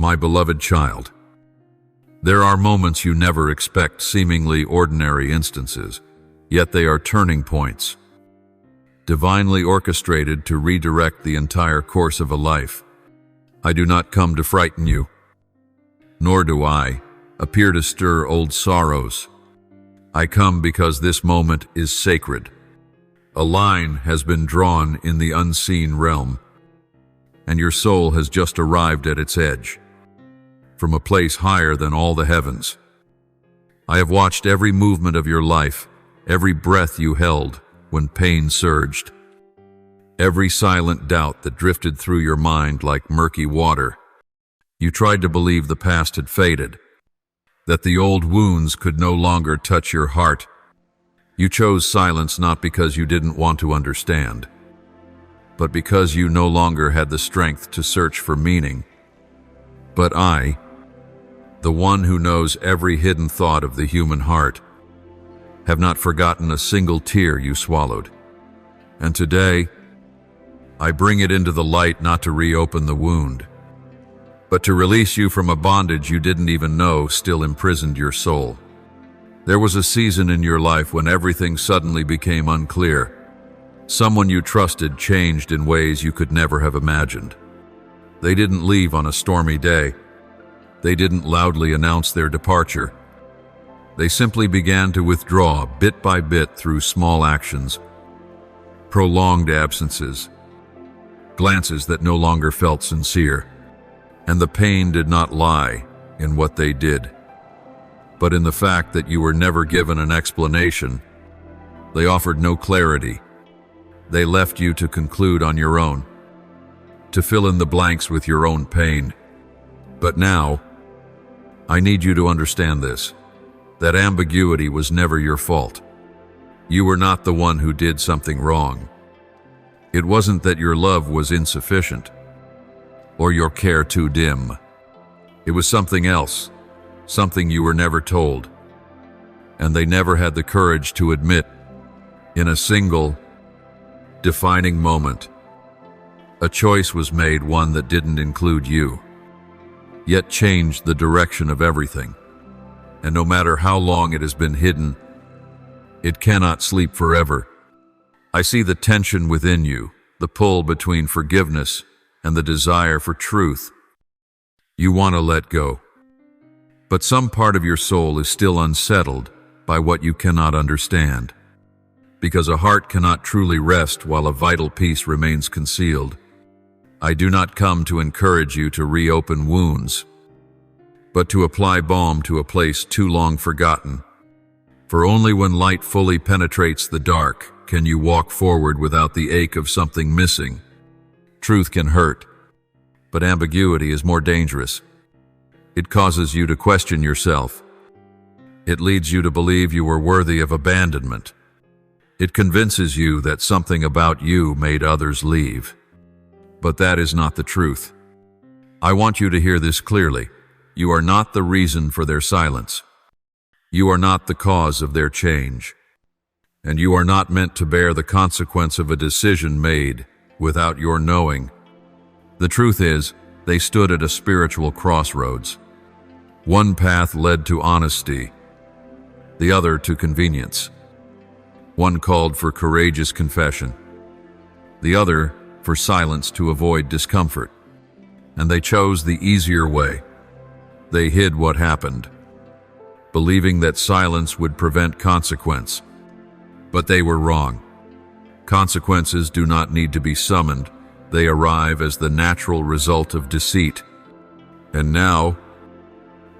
My beloved child, there are moments you never expect, seemingly ordinary instances, yet they are turning points, divinely orchestrated to redirect the entire course of a life. I do not come to frighten you, nor do I appear to stir old sorrows. I come because this moment is sacred. A line has been drawn in the unseen realm, and your soul has just arrived at its edge, from a place higher than all the heavens. I have watched every movement of your life, every breath you held when pain surged, every silent doubt that drifted through your mind like murky water. You tried to believe the past had faded, that the old wounds could no longer touch your heart. You chose silence not because you didn't want to understand, but because you no longer had the strength to search for meaning. But I, the one who knows every hidden thought of the human heart, have not forgotten a single tear you swallowed. And today, I bring it into the light not to reopen the wound, but to release you from a bondage you didn't even know still imprisoned your soul. There was a season in your life when everything suddenly became unclear. Someone you trusted changed in ways you could never have imagined. They didn't leave on a stormy day. They didn't loudly announce their departure. They simply began to withdraw bit by bit through small actions, prolonged absences, glances that no longer felt sincere. And the pain did not lie in what they did, but in the fact that you were never given an explanation. They offered no clarity. They left you to conclude on your own, to fill in the blanks with your own pain. But now, I need you to understand this, that ambiguity was never your fault. You were not the one who did something wrong. It wasn't that your love was insufficient, or your care too dim. It was something else, something you were never told, and they never had the courage to admit. In a single, defining moment, a choice was made, one that didn't include you, yet changed the direction of everything. And no matter how long it has been hidden, it cannot sleep forever. I see the tension within you, the pull between forgiveness and the desire for truth. You want to let go, but some part of your soul is still unsettled by what you cannot understand, because a heart cannot truly rest while a vital piece remains concealed. I do not come to encourage you to reopen wounds, but to apply balm to a place too long forgotten. For only when light fully penetrates the dark can you walk forward without the ache of something missing. Truth can hurt, but ambiguity is more dangerous. It causes you to question yourself. It leads you to believe you were worthy of abandonment. It convinces you that something about you made others leave. But that is not the truth. I want you to hear this clearly. You are not the reason for their silence. You are not the cause of their change. And you are not meant to bear the consequence of a decision made without your knowing. The truth is, they stood at a spiritual crossroads. One path led to honesty, the other to convenience. One called for courageous confession, the other for silence to avoid discomfort. And they chose the easier way. They hid what happened, believing that silence would prevent consequence. But they were wrong. Consequences do not need to be summoned. They arrive as the natural result of deceit. And now,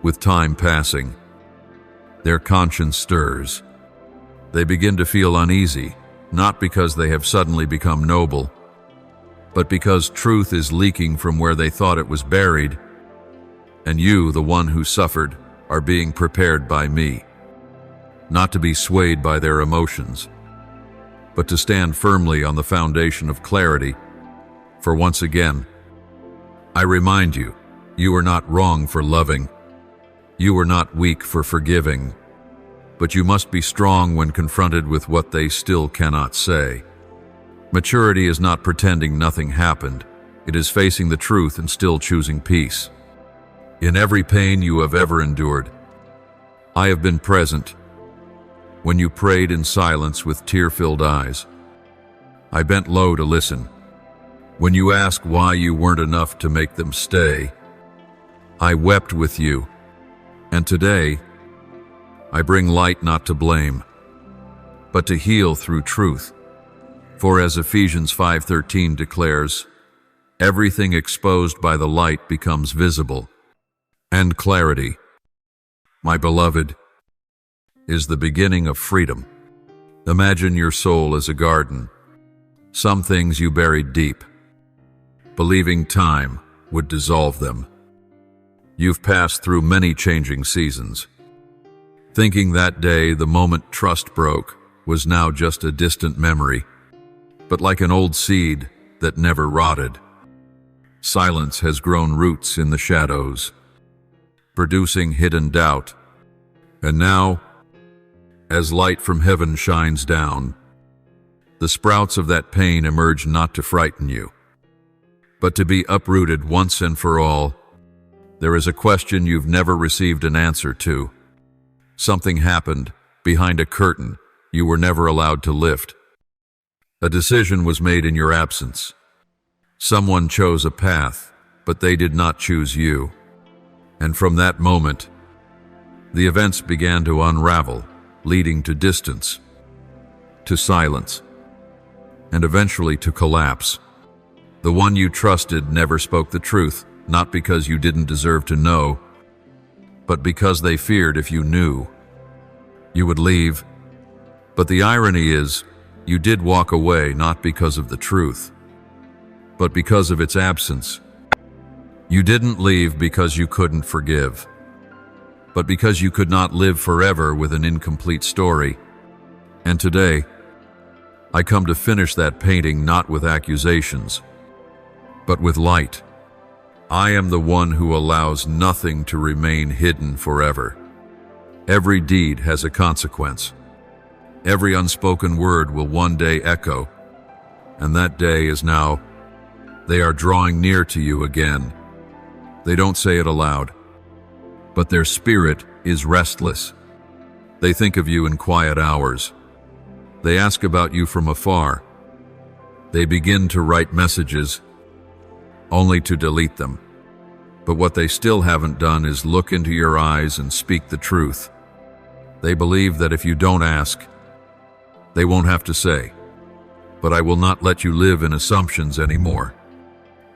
with time passing, their conscience stirs. They begin to feel uneasy, not because they have suddenly become noble, but because truth is leaking from where they thought it was buried. And you, the one who suffered, are being prepared by me, not to be swayed by their emotions, but to stand firmly on the foundation of clarity. For once again, I remind you, you are not wrong for loving. You are not weak for forgiving. But you must be strong when confronted with what they still cannot say. Maturity is not pretending nothing happened. It is facing the truth and still choosing peace. In every pain you have ever endured, I have been present. When you prayed in silence with tear-filled eyes, I bent low to listen. When you asked why you weren't enough to make them stay, I wept with you. And today, I bring light not to blame, but to heal through truth. For as Ephesians 5:13 declares, everything exposed by the light becomes visible, and clarity, my beloved, is the beginning of freedom. Imagine your soul as a garden. Some things you buried deep, believing time would dissolve them. You've passed through many changing seasons, thinking that day, the moment trust broke, was now just a distant memory. But like an old seed that never rotted, silence has grown roots in the shadows, producing hidden doubt. And now, as light from heaven shines down, the sprouts of that pain emerge not to frighten you, but to be uprooted once and for all. There is a question you've never received an answer to. Something happened behind a curtain you were never allowed to lift. A decision was made in your absence. Someone chose a path, but they did not choose you. And from that moment, the events began to unravel, leading to distance, to silence, and eventually to collapse. The one you trusted never spoke the truth, not because you didn't deserve to know, but because they feared if you knew, you would leave. But the irony is, you did walk away not because of the truth, but because of its absence. You didn't leave because you couldn't forgive, but because you could not live forever with an incomplete story. And today, I come to finish that painting not with accusations, but with light. I am the one who allows nothing to remain hidden forever. Every deed has a consequence. Every unspoken word will one day echo, and that day is now. They are drawing near to you again. They don't say it aloud, but their spirit is restless. They think of you in quiet hours. They ask about you from afar. They begin to write messages, only to delete them. But what they still haven't done is look into your eyes and speak the truth. They believe that if you don't ask, they won't have to say. But I will not let you live in assumptions anymore.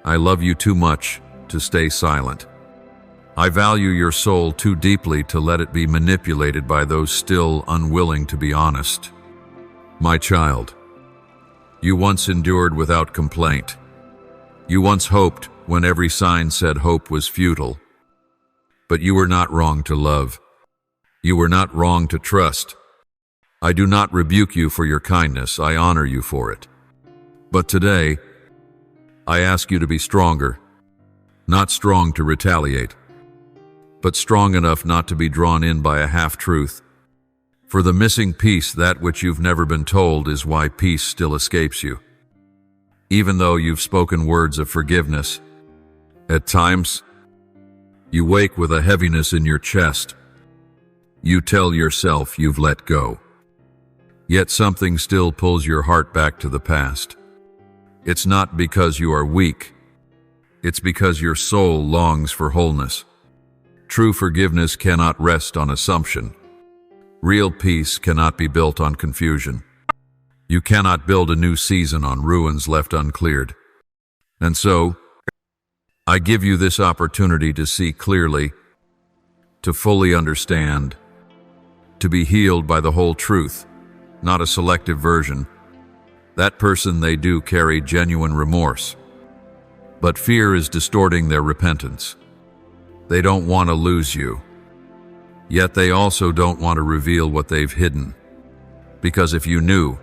I love you too much to stay silent. I value your soul too deeply to let it be manipulated by those still unwilling to be honest. My child, you once endured without complaint. You once hoped when every sign said hope was futile. But you were not wrong to love. You were not wrong to trust. I do not rebuke you for your kindness, I honor you for it. But today, I ask you to be stronger, not strong to retaliate, but strong enough not to be drawn in by a half-truth. For the missing piece, that which you've never been told, is why peace still escapes you. Even though you've spoken words of forgiveness, at times, you wake with a heaviness in your chest. You tell yourself you've let go. Yet something still pulls your heart back to the past. It's not because you are weak. It's because your soul longs for wholeness. True forgiveness cannot rest on assumption. Real peace cannot be built on confusion. You cannot build a new season on ruins left uncleared. And so, I give you this opportunity to see clearly, to fully understand, to be healed by the whole truth, not a selective version. That person, they do carry genuine remorse, but fear is distorting their repentance. They don't want to lose you, yet they also don't want to reveal what they've hidden, because if you knew,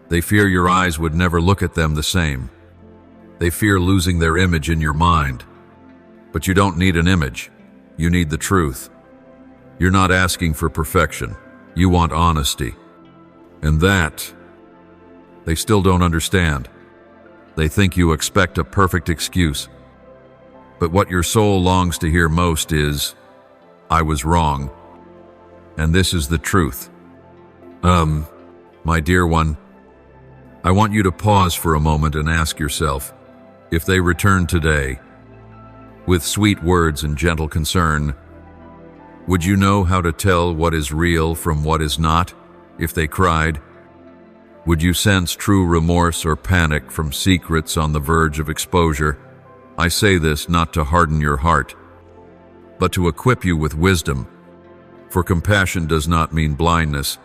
they fear your eyes would never look at them the same. They fear losing their image in your mind. But you don't need an image, you need the truth. You're not asking for perfection, you want honesty. And that, they still don't understand. They think you expect a perfect excuse. But what your soul longs to hear most is, "I was wrong, and this is the truth." My dear one, I want you to pause for a moment and ask yourself, if they returned today, with sweet words and gentle concern, would you know how to tell what is real from what is not? If they cried, would you sense true remorse or panic from secrets on the verge of exposure? I say this not to harden your heart, but to equip you with wisdom, for compassion does not mean blindness,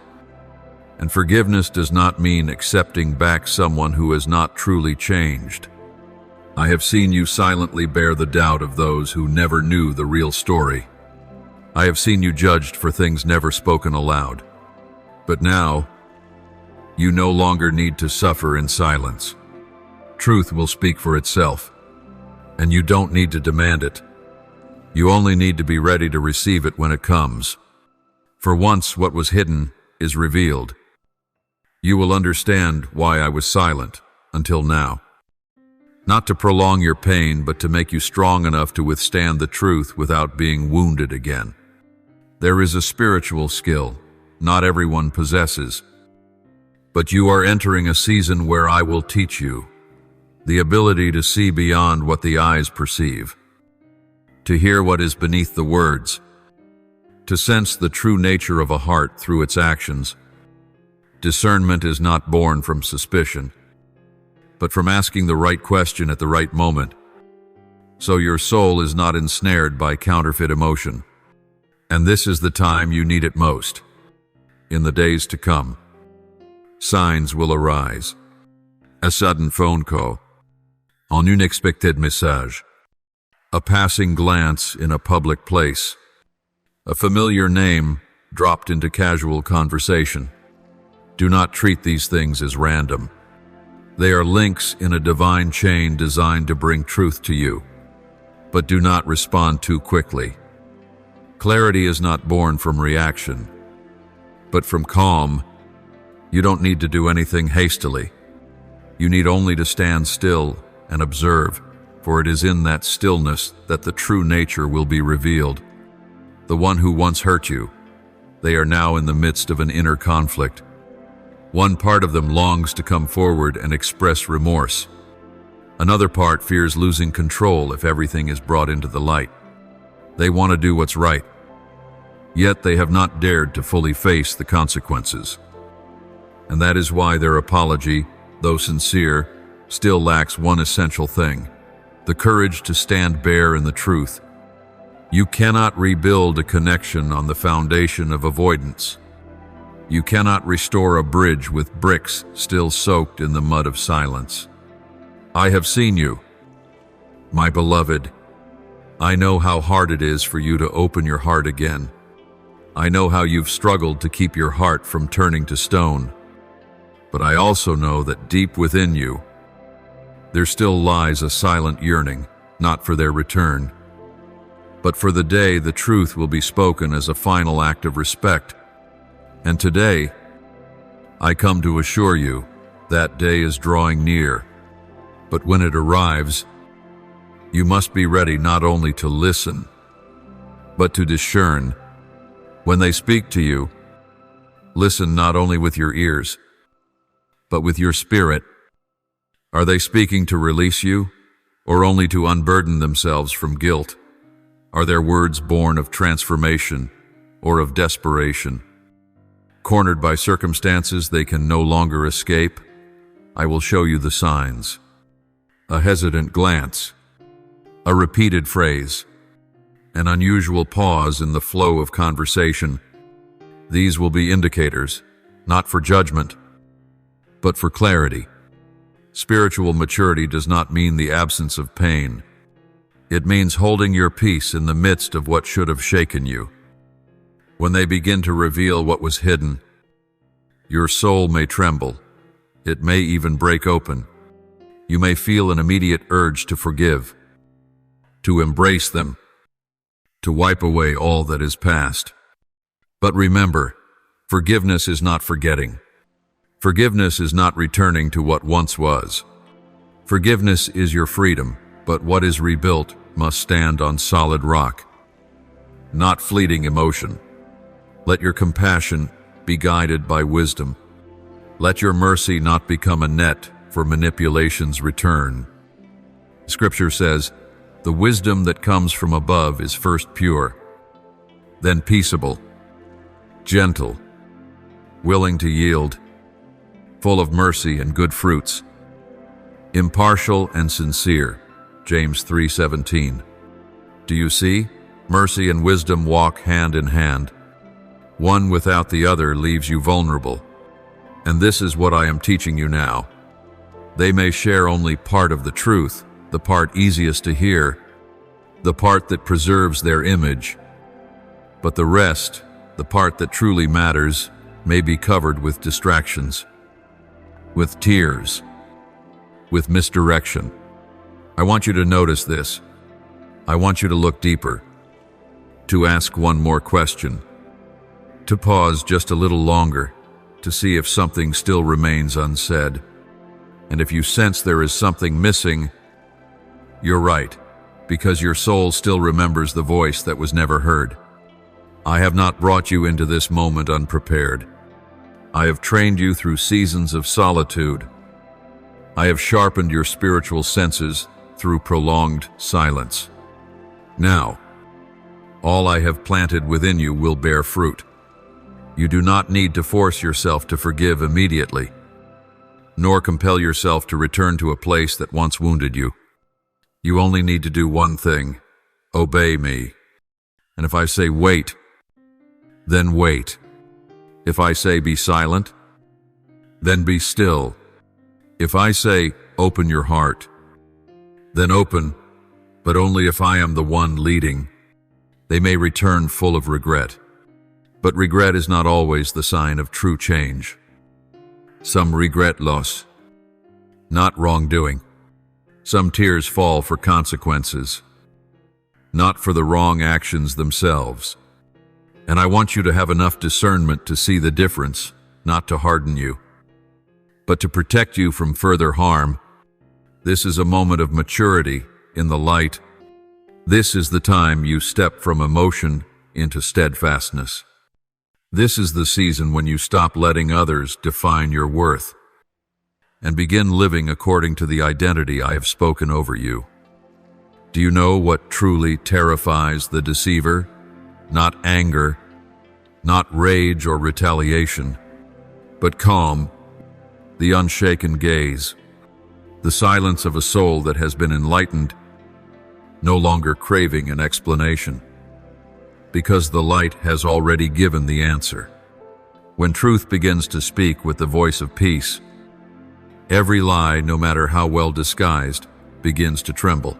and forgiveness does not mean accepting back someone who has not truly changed. I have seen you silently bear the doubt of those who never knew the real story. I have seen you judged for things never spoken aloud. But now, you no longer need to suffer in silence. Truth will speak for itself, and you don't need to demand it. You only need to be ready to receive it when it comes. For once what was hidden is revealed. You will understand why I was silent until now. Not to prolong your pain, but to make you strong enough to withstand the truth without being wounded again. There is a spiritual skill not everyone possesses, but you are entering a season where I will teach you the ability to see beyond what the eyes perceive, to hear what is beneath the words, to sense the true nature of a heart through its actions. Discernment is not born from suspicion, but from asking the right question at the right moment, so your soul is not ensnared by counterfeit emotion. And this is the time you need it most. In the days to come, signs will arise. A sudden phone call, un unexpected message, a passing glance in a public place, a familiar name dropped into casual conversation. Do not treat these things as random. They are links in a divine chain designed to bring truth to you. But do not respond too quickly. Clarity is not born from reaction, but from calm. You don't need to do anything hastily. You need only to stand still and observe, for it is in that stillness that the true nature will be revealed. The one who once hurt you, they are now in the midst of an inner conflict. One part of them longs to come forward and express remorse. Another part fears losing control if everything is brought into the light. They want to do what's right, yet they have not dared to fully face the consequences. And that is why their apology, though sincere, still lacks one essential thing: the courage to stand bare in the truth. You cannot rebuild a connection on the foundation of avoidance. You cannot restore a bridge with bricks still soaked in the mud of silence. I have seen you, my beloved. I know how hard it is for you to open your heart again. I know how you've struggled to keep your heart from turning to stone. But I also know that deep within you, there still lies a silent yearning, not for their return, but for the day the truth will be spoken as a final act of respect. And today, I come to assure you that day is drawing near. But when it arrives, you must be ready not only to listen, but to discern. When they speak to you, listen not only with your ears, but with your spirit. Are they speaking to release you, or only to unburden themselves from guilt? Are their words born of transformation or of desperation? Cornered by circumstances they can no longer escape, I will show you the signs. A hesitant glance, a repeated phrase, an unusual pause in the flow of conversation. These will be indicators, not for judgment, but for clarity. Spiritual maturity does not mean the absence of pain. It means holding your peace in the midst of what should have shaken you. When they begin to reveal what was hidden, your soul may tremble. It may even break open. You may feel an immediate urge to forgive, to embrace them, to wipe away all that is past. But remember, forgiveness is not forgetting. Forgiveness is not returning to what once was. Forgiveness is your freedom, but what is rebuilt must stand on solid rock, not fleeting emotion. Let your compassion be guided by wisdom. Let your mercy not become a net for manipulation's return. Scripture says, "The wisdom that comes from above is first pure, then peaceable, gentle, willing to yield, full of mercy and good fruits, impartial and sincere." James 3:17. Do you see? Mercy and wisdom walk hand in hand. One without the other leaves you vulnerable. And this is what I am teaching you now. They may share only part of the truth, the part easiest to hear, the part that preserves their image. But the rest, the part that truly matters, may be covered with distractions, with tears, with misdirection. I want you to notice this. I want you to look deeper, to ask one more question, to pause just a little longer, to see if something still remains unsaid. And if you sense there is something missing, you're right, because your soul still remembers the voice that was never heard. I have not brought you into this moment unprepared. I have trained you through seasons of solitude. I have sharpened your spiritual senses through prolonged silence. Now, all I have planted within you will bear fruit. You do not need to force yourself to forgive immediately, nor compel yourself to return to a place that once wounded you. You only need to do one thing: obey me. And if I say wait, then wait. If I say be silent, then be still. If I say open your heart, then open, but only if I am the one leading. They may return full of regret, but regret is not always the sign of true change. Some regret loss, not wrongdoing. Some tears fall for consequences, not for the wrong actions themselves. And I want you to have enough discernment to see the difference, not to harden you, but to protect you from further harm. This is a moment of maturity in the light. This is the time you step from emotion into steadfastness. This is the season when you stop letting others define your worth and begin living according to the identity I have spoken over you. Do you know what truly terrifies the deceiver? Not anger, not rage or retaliation, but calm, the unshaken gaze, the silence of a soul that has been enlightened, no longer craving an explanation, because the light has already given the answer. When truth begins to speak with the voice of peace, every lie, no matter how well disguised, begins to tremble.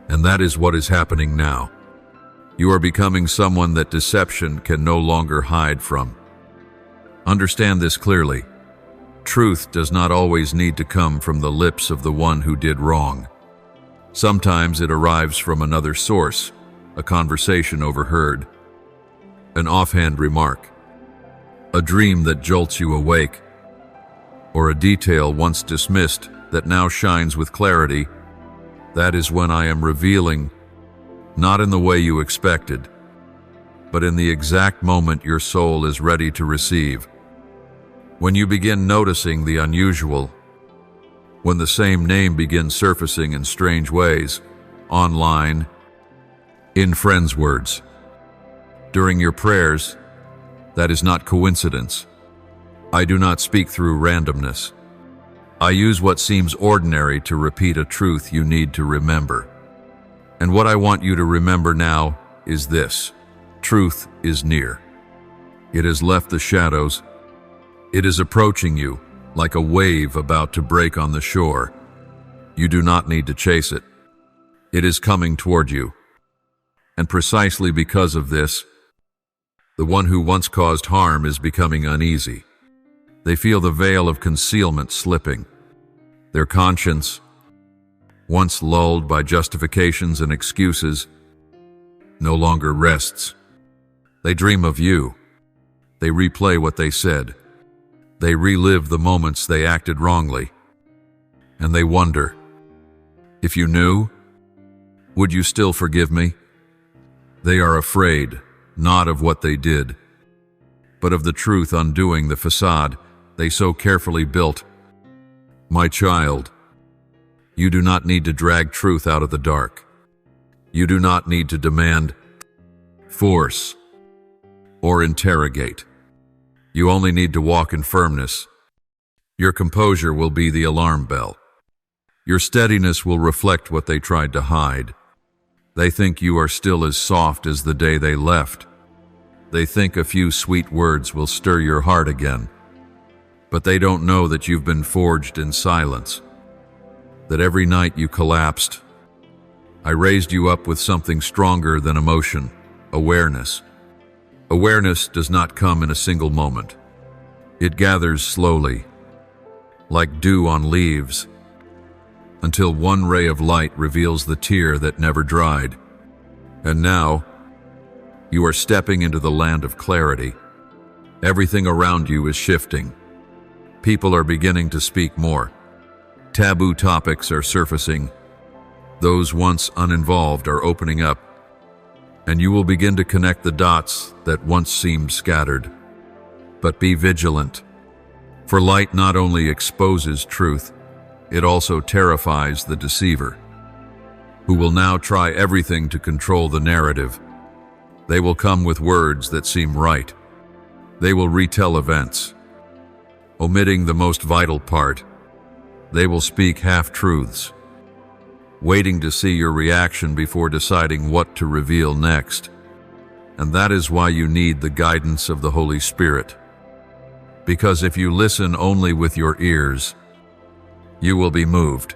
And that is what is happening now. You are becoming someone that deception can no longer hide from. Understand this clearly. Truth does not always need to come from the lips of the one who did wrong. Sometimes it arrives from another source, a conversation overheard, an offhand remark, a dream that jolts you awake, or a detail once dismissed that now shines with clarity. That is when I am revealing, not in the way you expected, but in the exact moment your soul is ready to receive. When you begin noticing the unusual, when the same name begins surfacing in strange ways, online, in friends' words, during your prayers, that is not coincidence. I do not speak through randomness. I use what seems ordinary to repeat a truth you need to remember. And what I want you to remember now is this: truth is near. It has left the shadows. It is approaching you like a wave about to break on the shore. You do not need to chase it. It is coming toward you. And precisely because of this, the one who once caused harm is becoming uneasy. They feel the veil of concealment slipping. Their conscience, once lulled by justifications and excuses, no longer rests. They dream of you. They replay what they said. They relive the moments they acted wrongly. And they wonder, if you knew, Would you still forgive me? They are afraid, not of what they did, but of the truth undoing the facade they so carefully built. My child, you do not need to drag truth out of the dark. You do not need to demand, force, or interrogate. You only need to walk in firmness. Your composure will be the alarm bell. Your steadiness will reflect what they tried to hide. They think you are still as soft as the day they left. They think a few sweet words will stir your heart again. But they don't know that you've been forged in silence, that every night you collapsed, I raised you up with something stronger than emotion, awareness. Awareness does not come in a single moment. It gathers slowly, like dew on leaves, until one ray of light reveals the tear that never dried. And now, you are stepping into the land of clarity. Everything around you is shifting. People are beginning to speak more. Taboo topics are surfacing. Those once uninvolved are opening up. And you will begin to connect the dots that once seemed scattered. But be vigilant, for light not only exposes truth, it also terrifies the deceiver, who will now try everything to control the narrative. They will come with words that seem right. They will retell events, omitting the most vital part. They will speak half-truths, waiting to see your reaction before deciding what to reveal next. And that is why you need the guidance of the Holy Spirit. Because if you listen only with your ears, you will be moved.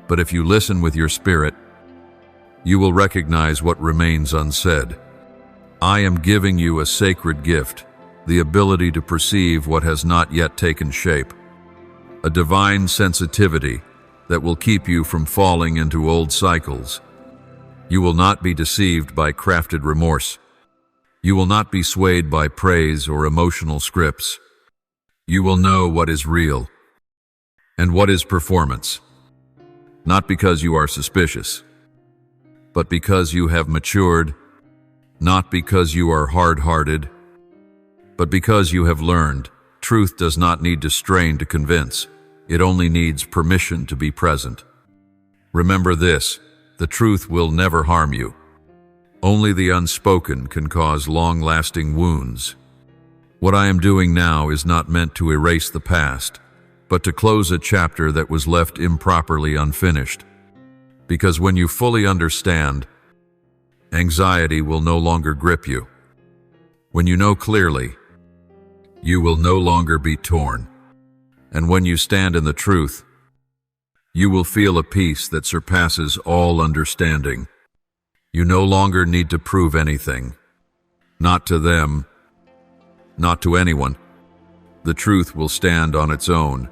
But if you listen with your spirit, you will recognize what remains unsaid. I am giving you a sacred gift, the ability to perceive what has not yet taken shape, a divine sensitivity that will keep you from falling into old cycles. You will not be deceived by crafted remorse. You will not be swayed by praise or emotional scripts. You will know what is real and what is performance, not because you are suspicious, but because you have matured, not because you are hard-hearted, but because you have learned. Truth does not need to strain to convince. It only needs permission to be present. Remember this, the truth will never harm you. Only the unspoken can cause long-lasting wounds. What I am doing now is not meant to erase the past, but to close a chapter that was left improperly unfinished. Because when you fully understand, anxiety will no longer grip you. When you know clearly, you will no longer be torn. And when you stand in the truth, you will feel a peace that surpasses all understanding. You no longer need to prove anything. Not to them, not to anyone. The truth will stand on its own.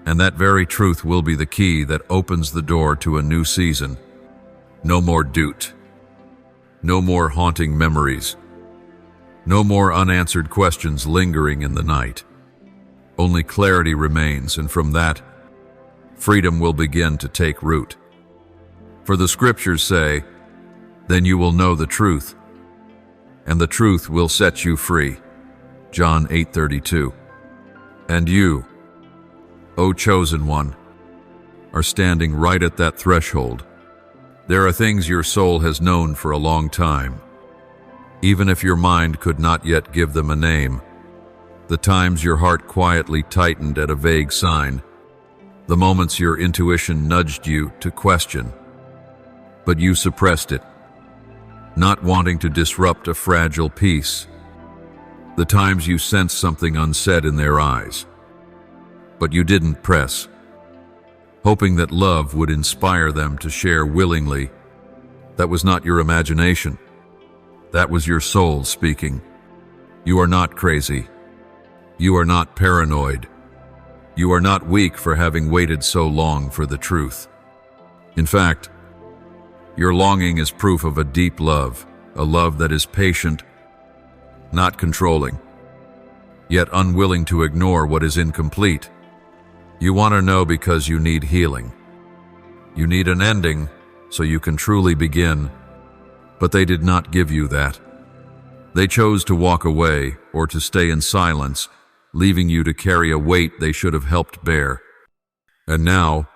And that very truth will be the key that opens the door to a new season. No more doot. No more haunting memories. No more unanswered questions lingering in the night. Only clarity remains, and from that, freedom will begin to take root. For the scriptures say, "Then you will know the truth, and the truth will set you free." John 8:32. And you, O chosen one, are standing right at that threshold. There are things your soul has known for a long time, even if your mind could not yet give them a name. The times your heart quietly tightened at a vague sign, the moments your intuition nudged you to question, but you suppressed it, not wanting to disrupt a fragile peace. The times you sensed something unsaid in their eyes, but you didn't press, hoping that love would inspire them to share willingly. That was not your imagination. That was your soul speaking. You are not crazy. You are not paranoid. You are not weak for having waited so long for the truth. In fact, your longing is proof of a deep love, a love that is patient, not controlling, yet unwilling to ignore what is incomplete. You want to know because you need healing. You need an ending, so you can truly begin. But they did not give you that. They chose to walk away or to stay in silence, leaving you to carry a weight they should have helped bear. And now,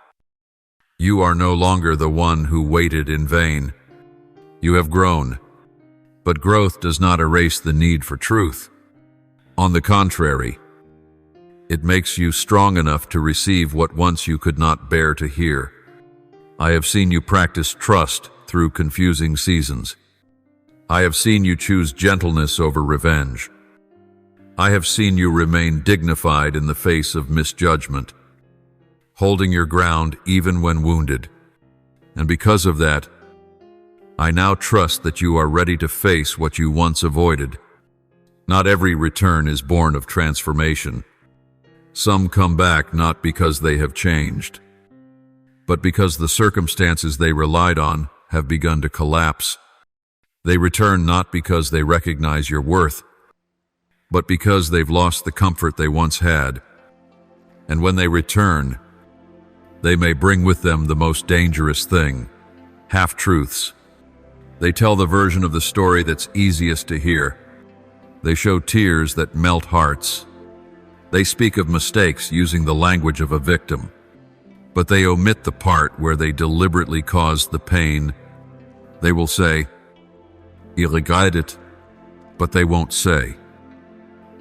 you are no longer the one who waited in vain. You have grown, but growth does not erase the need for truth. On the contrary, it makes you strong enough to receive what once you could not bear to hear. I have seen you practice trust through confusing seasons. I have seen you choose gentleness over revenge. I have seen you remain dignified in the face of misjudgment, holding your ground even when wounded. And because of that, I now trust that you are ready to face what you once avoided. Not every return is born of transformation. Some come back not because they have changed, but because the circumstances they relied on have begun to collapse. They return not because they recognize your worth, but because they've lost the comfort they once had. And when they return, they may bring with them the most dangerous thing, half-truths. They tell the version of the story that's easiest to hear. They show tears that melt hearts. They speak of mistakes using the language of a victim, but they omit the part where they deliberately caused the pain. They will say, "Il regrette it," but they won't say,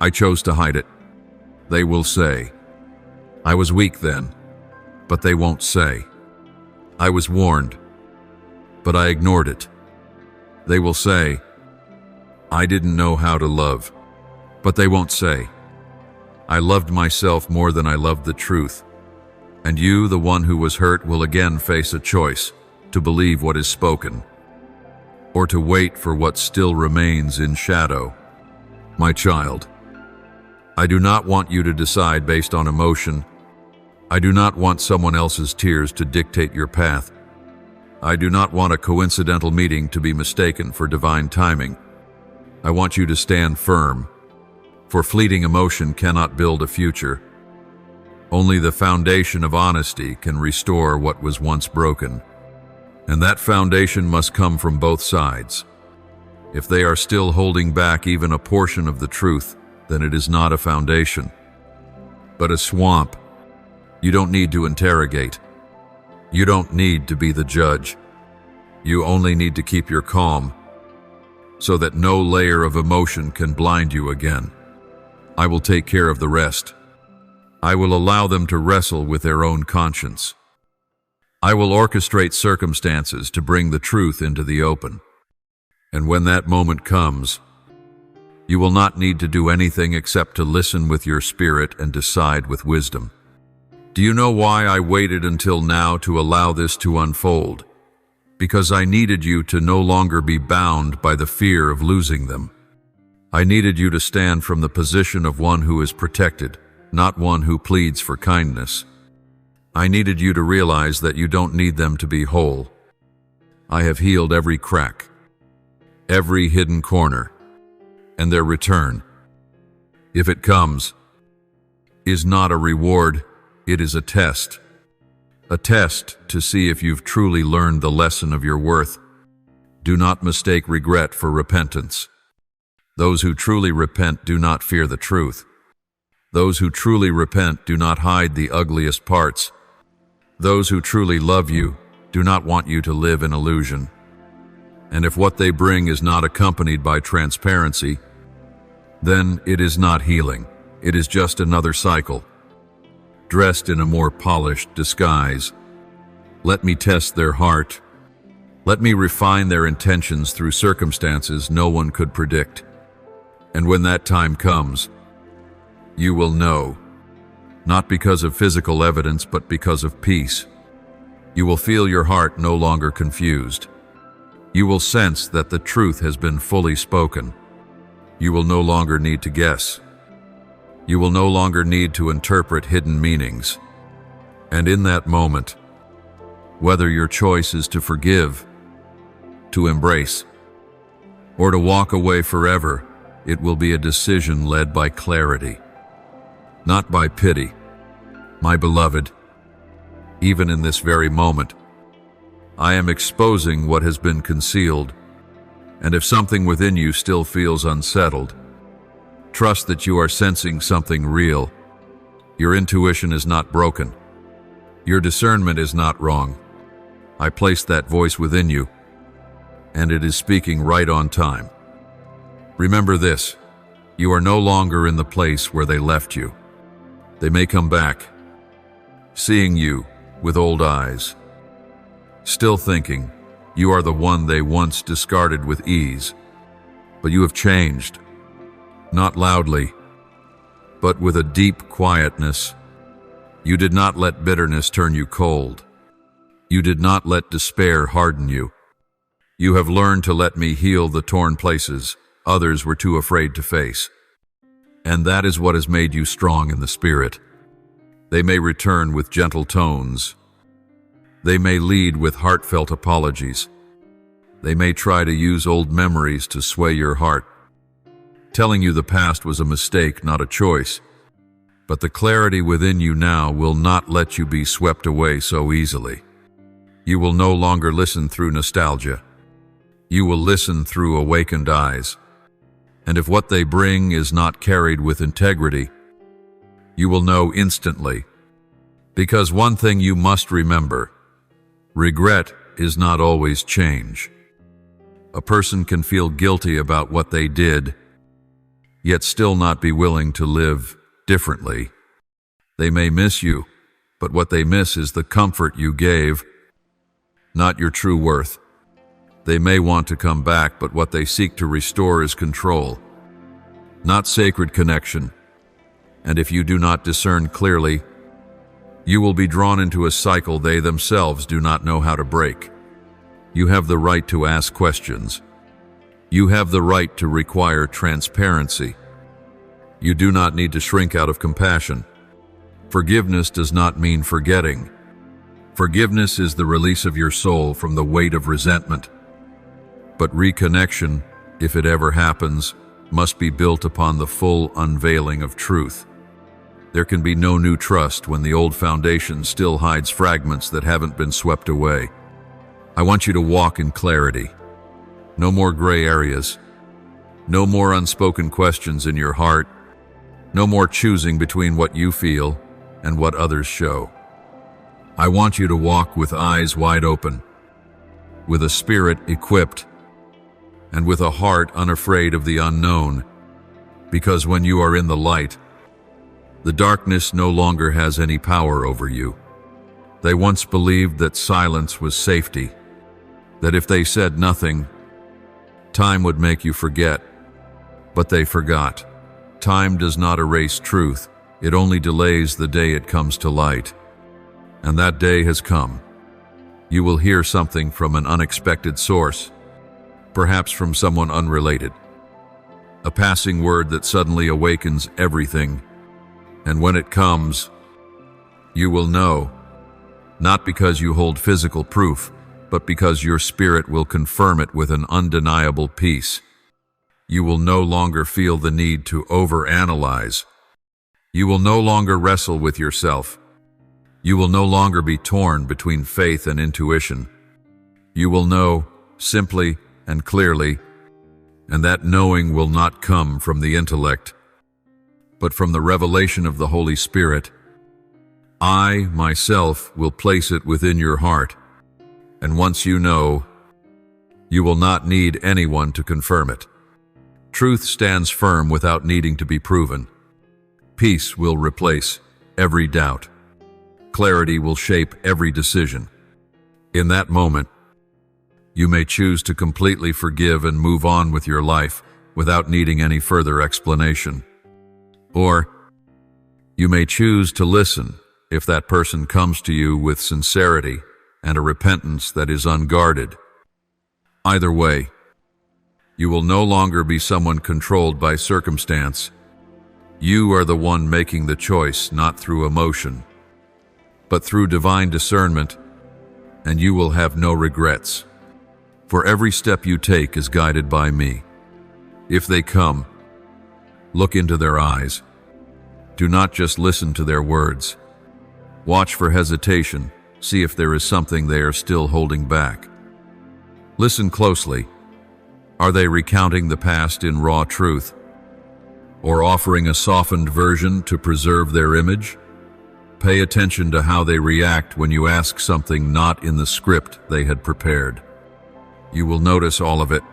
"I chose to hide it." They will say, "I was weak then," but they won't say, "I was warned, but I ignored it." They will say, "I didn't know how to love," but they won't say, "I loved myself more than I loved the truth." And you, the one who was hurt, will again face a choice: to believe what is spoken, or to wait for what still remains in shadow. My child, I do not want you to decide based on emotion. I do not want someone else's tears to dictate your path. I do not want a coincidental meeting to be mistaken for divine timing. I want you to stand firm, for fleeting emotion cannot build a future. Only the foundation of honesty can restore what was once broken. And that foundation must come from both sides. If they are still holding back even a portion of the truth, then it is not a foundation, but a swamp. You don't need to interrogate. You don't need to be the judge. You only need to keep your calm, so that no layer of emotion can blind you again. I will take care of the rest. I will allow them to wrestle with their own conscience. I will orchestrate circumstances to bring the truth into the open. And when that moment comes, you will not need to do anything except to listen with your spirit and decide with wisdom. Do you know why I waited until now to allow this to unfold? Because I needed you to no longer be bound by the fear of losing them. I needed you to stand from the position of one who is protected, not one who pleads for kindness. I needed you to realize that you don't need them to be whole. I have healed every crack, every hidden corner, and their return, if it comes, is not a reward, it is a test. A test to see if you've truly learned the lesson of your worth. Do not mistake regret for repentance. Those who truly repent do not fear the truth. Those who truly repent do not hide the ugliest parts. Those who truly love you do not want you to live in illusion. And if what they bring is not accompanied by transparency, then it is not healing. It is just another cycle, dressed in a more polished disguise. Let me test their heart. Let me refine their intentions through circumstances no one could predict. And when that time comes, you will know, not because of physical evidence, but because of peace. You will feel your heart no longer confused. You will sense that the truth has been fully spoken. You will no longer need to guess. You will no longer need to interpret hidden meanings. And in that moment, whether your choice is to forgive, to embrace, or to walk away forever, it will be a decision led by clarity, not by pity. My beloved, even in this very moment, I am exposing what has been concealed. And if something within you still feels unsettled, trust that you are sensing something real. Your intuition is not broken. Your discernment is not wrong. I placed that voice within you, and it is speaking right on time. Remember this: you are no longer in the place where they left you. They may come back, seeing you with old eyes, still thinking you are the one they once discarded with ease. But you have changed, not loudly, but with a deep quietness. You did not let bitterness turn you cold. You did not let despair harden you. You have learned to let me heal the torn places others were too afraid to face. And that is what has made you strong in the spirit. They may return with gentle tones. They may lead with heartfelt apologies. They may try to use old memories to sway your heart, telling you the past was a mistake, not a choice. But the clarity within you now will not let you be swept away so easily. You will no longer listen through nostalgia. You will listen through awakened eyes. And if what they bring is not carried with integrity, you will know instantly. Because one thing you must remember: regret is not always change. A person can feel guilty about what they did, yet still not be willing to live differently. They may miss you, but what they miss is the comfort you gave, not your true worth. They may want to come back, but what they seek to restore is control, not sacred connection. And if you do not discern clearly, you will be drawn into a cycle they themselves do not know how to break. You have the right to ask questions. You have the right to require transparency. You do not need to shrink out of compassion. Forgiveness does not mean forgetting. Forgiveness is the release of your soul from the weight of resentment. But reconnection, if it ever happens, must be built upon the full unveiling of truth. There can be no new trust when the old foundation still hides fragments that haven't been swept away. I want you to walk in clarity. No more gray areas. No more unspoken questions in your heart. No more choosing between what you feel and what others show. I want you to walk with eyes wide open, with a spirit equipped, and with a heart unafraid of the unknown. Because when you are in the light, the darkness no longer has any power over you. They once believed that silence was safety, that if they said nothing, time would make you forget. But they forgot. Time does not erase truth. It only delays the day it comes to light. And that day has come. You will hear something from an unexpected source, perhaps from someone unrelated. A passing word that suddenly awakens everything. And when it comes, you will know, not because you hold physical proof, but because your spirit will confirm it with an undeniable peace. You will no longer feel the need to overanalyze. You will no longer wrestle with yourself. You will no longer be torn between faith and intuition. You will know simply and clearly, and that knowing will not come from the intellect, but from the revelation of the Holy Spirit. I, myself, will place it within your heart, and once you know, you will not need anyone to confirm it. Truth stands firm without needing to be proven. Peace will replace every doubt. Clarity will shape every decision. In that moment, you may choose to completely forgive and move on with your life without needing any further explanation. Or you may choose to listen if that person comes to you with sincerity and a repentance that is unguarded. Either way, you will no longer be someone controlled by circumstance. You are the one making the choice, not through emotion, but through divine discernment, and you will have no regrets. For every step you take is guided by me. If they come, look into their eyes. Do not just listen to their words. Watch for hesitation, See if there is something they are still holding back. Listen closely. Are they recounting the past in raw truth? Or offering a softened version to preserve their image? Pay attention to how they react when you ask something not in the script they had prepared. You will notice all of it,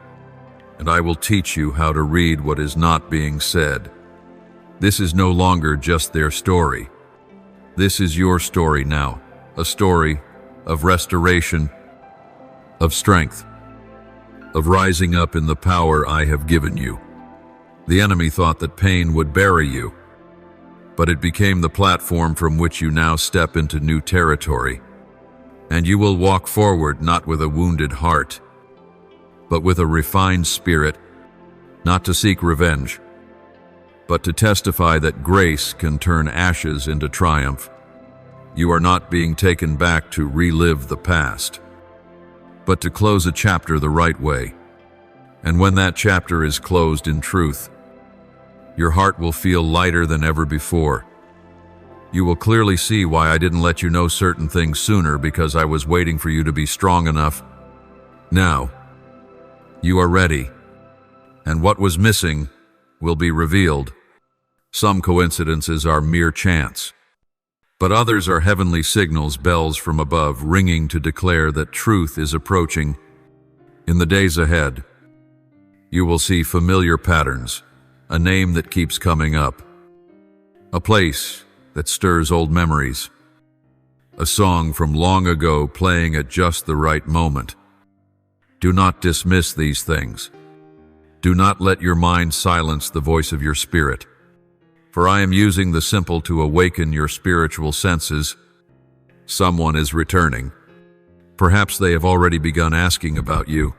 and I will teach you how to read what is not being said. This is no longer just their story. This is your story now, a story of restoration, of strength, of rising up in the power I have given you. The enemy thought that pain would bury you, but it became the platform from which you now step into new territory. And you will walk forward not with a wounded heart, but with a refined spirit, not to seek revenge, but to testify that grace can turn ashes into triumph. You are not being taken back to relive the past, but to close a chapter the right way. And when that chapter is closed in truth, your heart will feel lighter than ever before. You will clearly see why I didn't let you know certain things sooner, because I was waiting for you to be strong enough. Now, you are ready, and what was missing will be revealed. Some coincidences are mere chance, but others are heavenly signals, bells from above ringing to declare that truth is approaching. In the days ahead, you will see familiar patterns, a name that keeps coming up, a place that stirs old memories, a song from long ago playing at just the right moment. Do not dismiss these things. Do not let your mind silence the voice of your spirit, for I am using the simple to awaken your spiritual senses. Someone is returning. Perhaps they have already begun asking about you.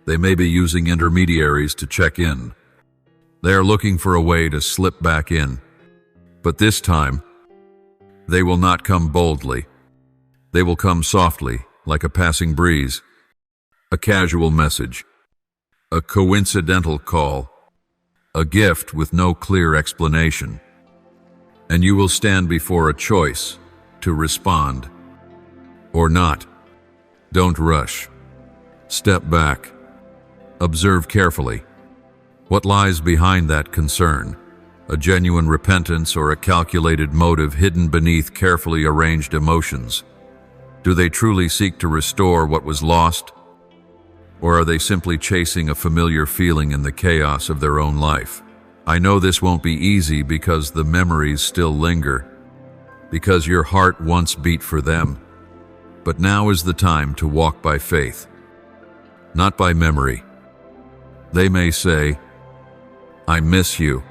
They may be using intermediaries to check in. They are looking for a way to slip back in. But this time, they will not come boldly. They will come softly, like a passing breeze, a casual message, a coincidental call, a gift with no clear explanation. And you will stand before a choice to respond or not. Don't rush. Step back. Observe carefully. What lies behind that concern? A genuine repentance or a calculated motive hidden beneath carefully arranged emotions? Do they truly seek to restore what was lost? Or are they simply chasing a familiar feeling in the chaos of their own life? I know this won't be easy because the memories still linger, because your heart once beat for them. But now is the time to walk by faith, not by memory. They may say, I miss you,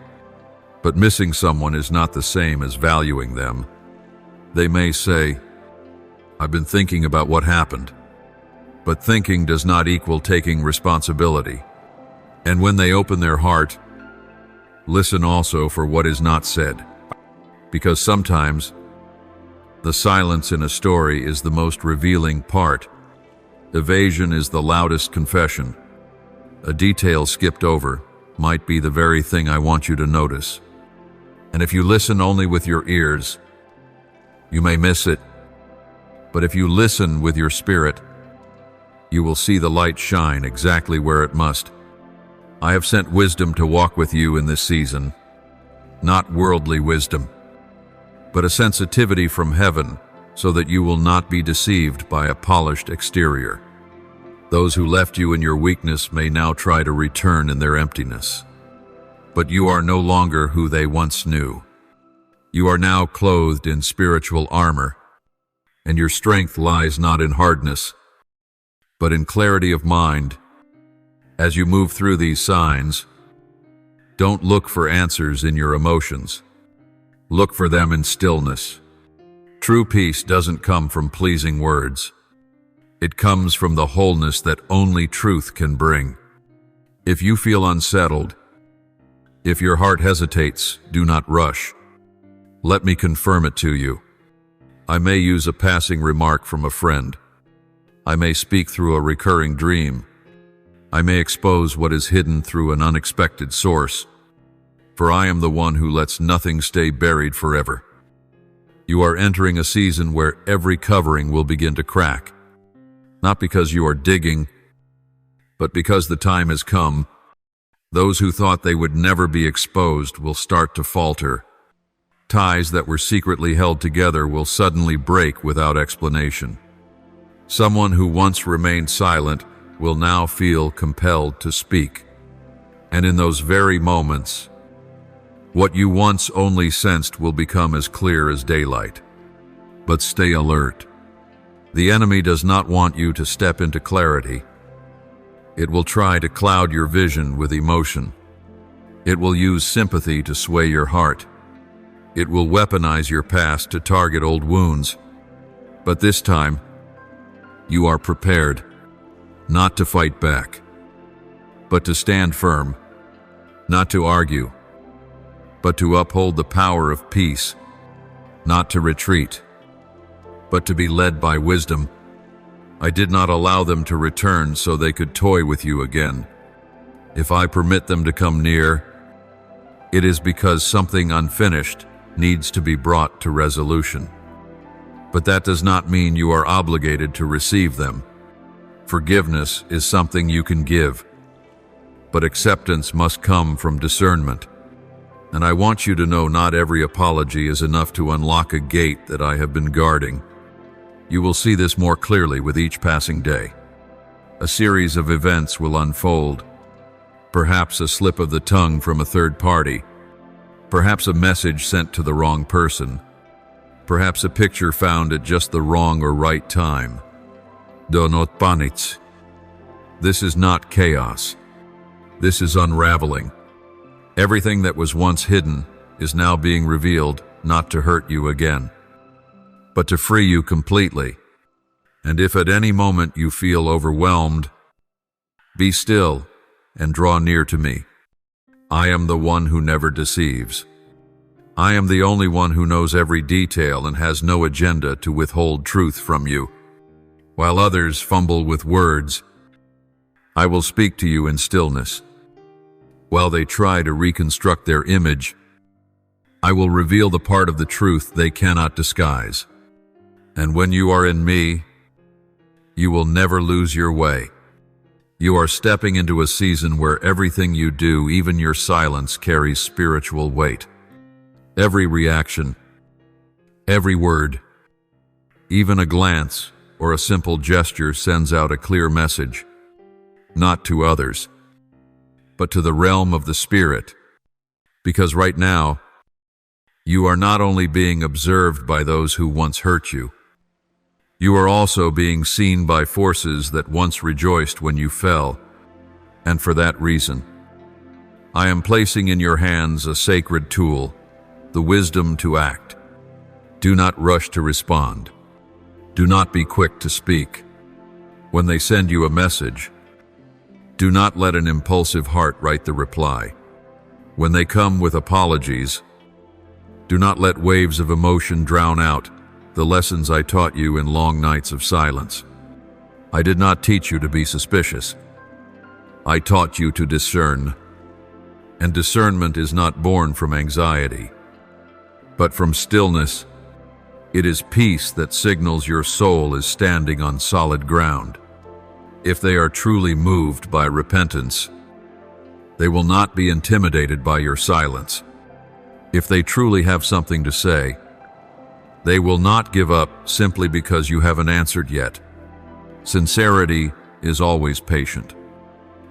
but missing someone is not the same as valuing them. They may say, I've been thinking about what happened, but thinking does not equal taking responsibility. And when they open their heart, listen also for what is not said, because sometimes the silence in a story is the most revealing part. Evasion is the loudest confession. A detail skipped over might be the very thing I want you to notice. And if you listen only with your ears, you may miss it. But if you listen with your spirit, you will see the light shine exactly where it must. I have sent wisdom to walk with you in this season, not worldly wisdom, but a sensitivity from heaven so that you will not be deceived by a polished exterior. Those who left you in your weakness may now try to return in their emptiness. But you are no longer who they once knew. You are now clothed in spiritual armor, and your strength lies not in hardness, but in clarity of mind. As you move through these signs, don't look for answers in your emotions. Look for them in stillness. True peace doesn't come from pleasing words. It comes from the wholeness that only truth can bring. If you feel unsettled, if your heart hesitates, do not rush. Let me confirm it to you. I may use a passing remark from a friend. I may speak through a recurring dream. I may expose what is hidden through an unexpected source. For I am the one who lets nothing stay buried forever. You are entering a season where every covering will begin to crack. Not because you are digging, but because the time has come. Those who thought they would never be exposed will start to falter. Ties that were secretly held together will suddenly break without explanation. Someone who once remained silent will now feel compelled to speak. And in those very moments, what you once only sensed will become as clear as daylight. But stay alert. The enemy does not want you to step into clarity. It will try to cloud your vision with emotion. It will use sympathy to sway your heart. It will weaponize your past to target old wounds. But this time, you are prepared, not to fight back, but to stand firm, not to argue, but to uphold the power of peace, not to retreat, but to be led by wisdom. I did not allow them to return so they could toy with you again. If I permit them to come near, it is because something unfinished needs to be brought to resolution. But that does not mean you are obligated to receive them. Forgiveness is something you can give, but acceptance must come from discernment. And I want you to know not every apology is enough to unlock a gate that I have been guarding. You will see this more clearly with each passing day. A series of events will unfold. Perhaps a slip of the tongue from a third party. Perhaps a message sent to the wrong person. Perhaps a picture found at just the wrong or right time. Doesnt panic. This is not chaos. This is unraveling. Everything that was once hidden is now being revealed, not to hurt you again, but to free you completely. And if at any moment you feel overwhelmed, be still and draw near to me. I am the one who never deceives. I am the only one who knows every detail and has no agenda to withhold truth from you. While others fumble with words, I will speak to you in stillness. While they try to reconstruct their image, I will reveal the part of the truth they cannot disguise. And when you are in me, you will never lose your way. You are stepping into a season where everything you do, even your silence, carries spiritual weight. Every reaction, every word, even a glance or a simple gesture sends out a clear message, not to others, but to the realm of the Spirit. Because right now, you are not only being observed by those who once hurt you, you are also being seen by forces that once rejoiced when you fell. And for that reason, I am placing in your hands a sacred tool, the wisdom to act. Do not rush to respond. Do not be quick to speak. When they send you a message, do not let an impulsive heart write the reply. When they come with apologies, do not let waves of emotion drown out the lessons I taught you in long nights of silence. I did not teach you to be suspicious. I taught you to discern. And discernment is not born from anxiety, but from stillness. It is peace that signals your soul is standing on solid ground. If they are truly moved by repentance, they will not be intimidated by your silence. If they truly have something to say, they will not give up simply because you haven't answered yet. Sincerity is always patient.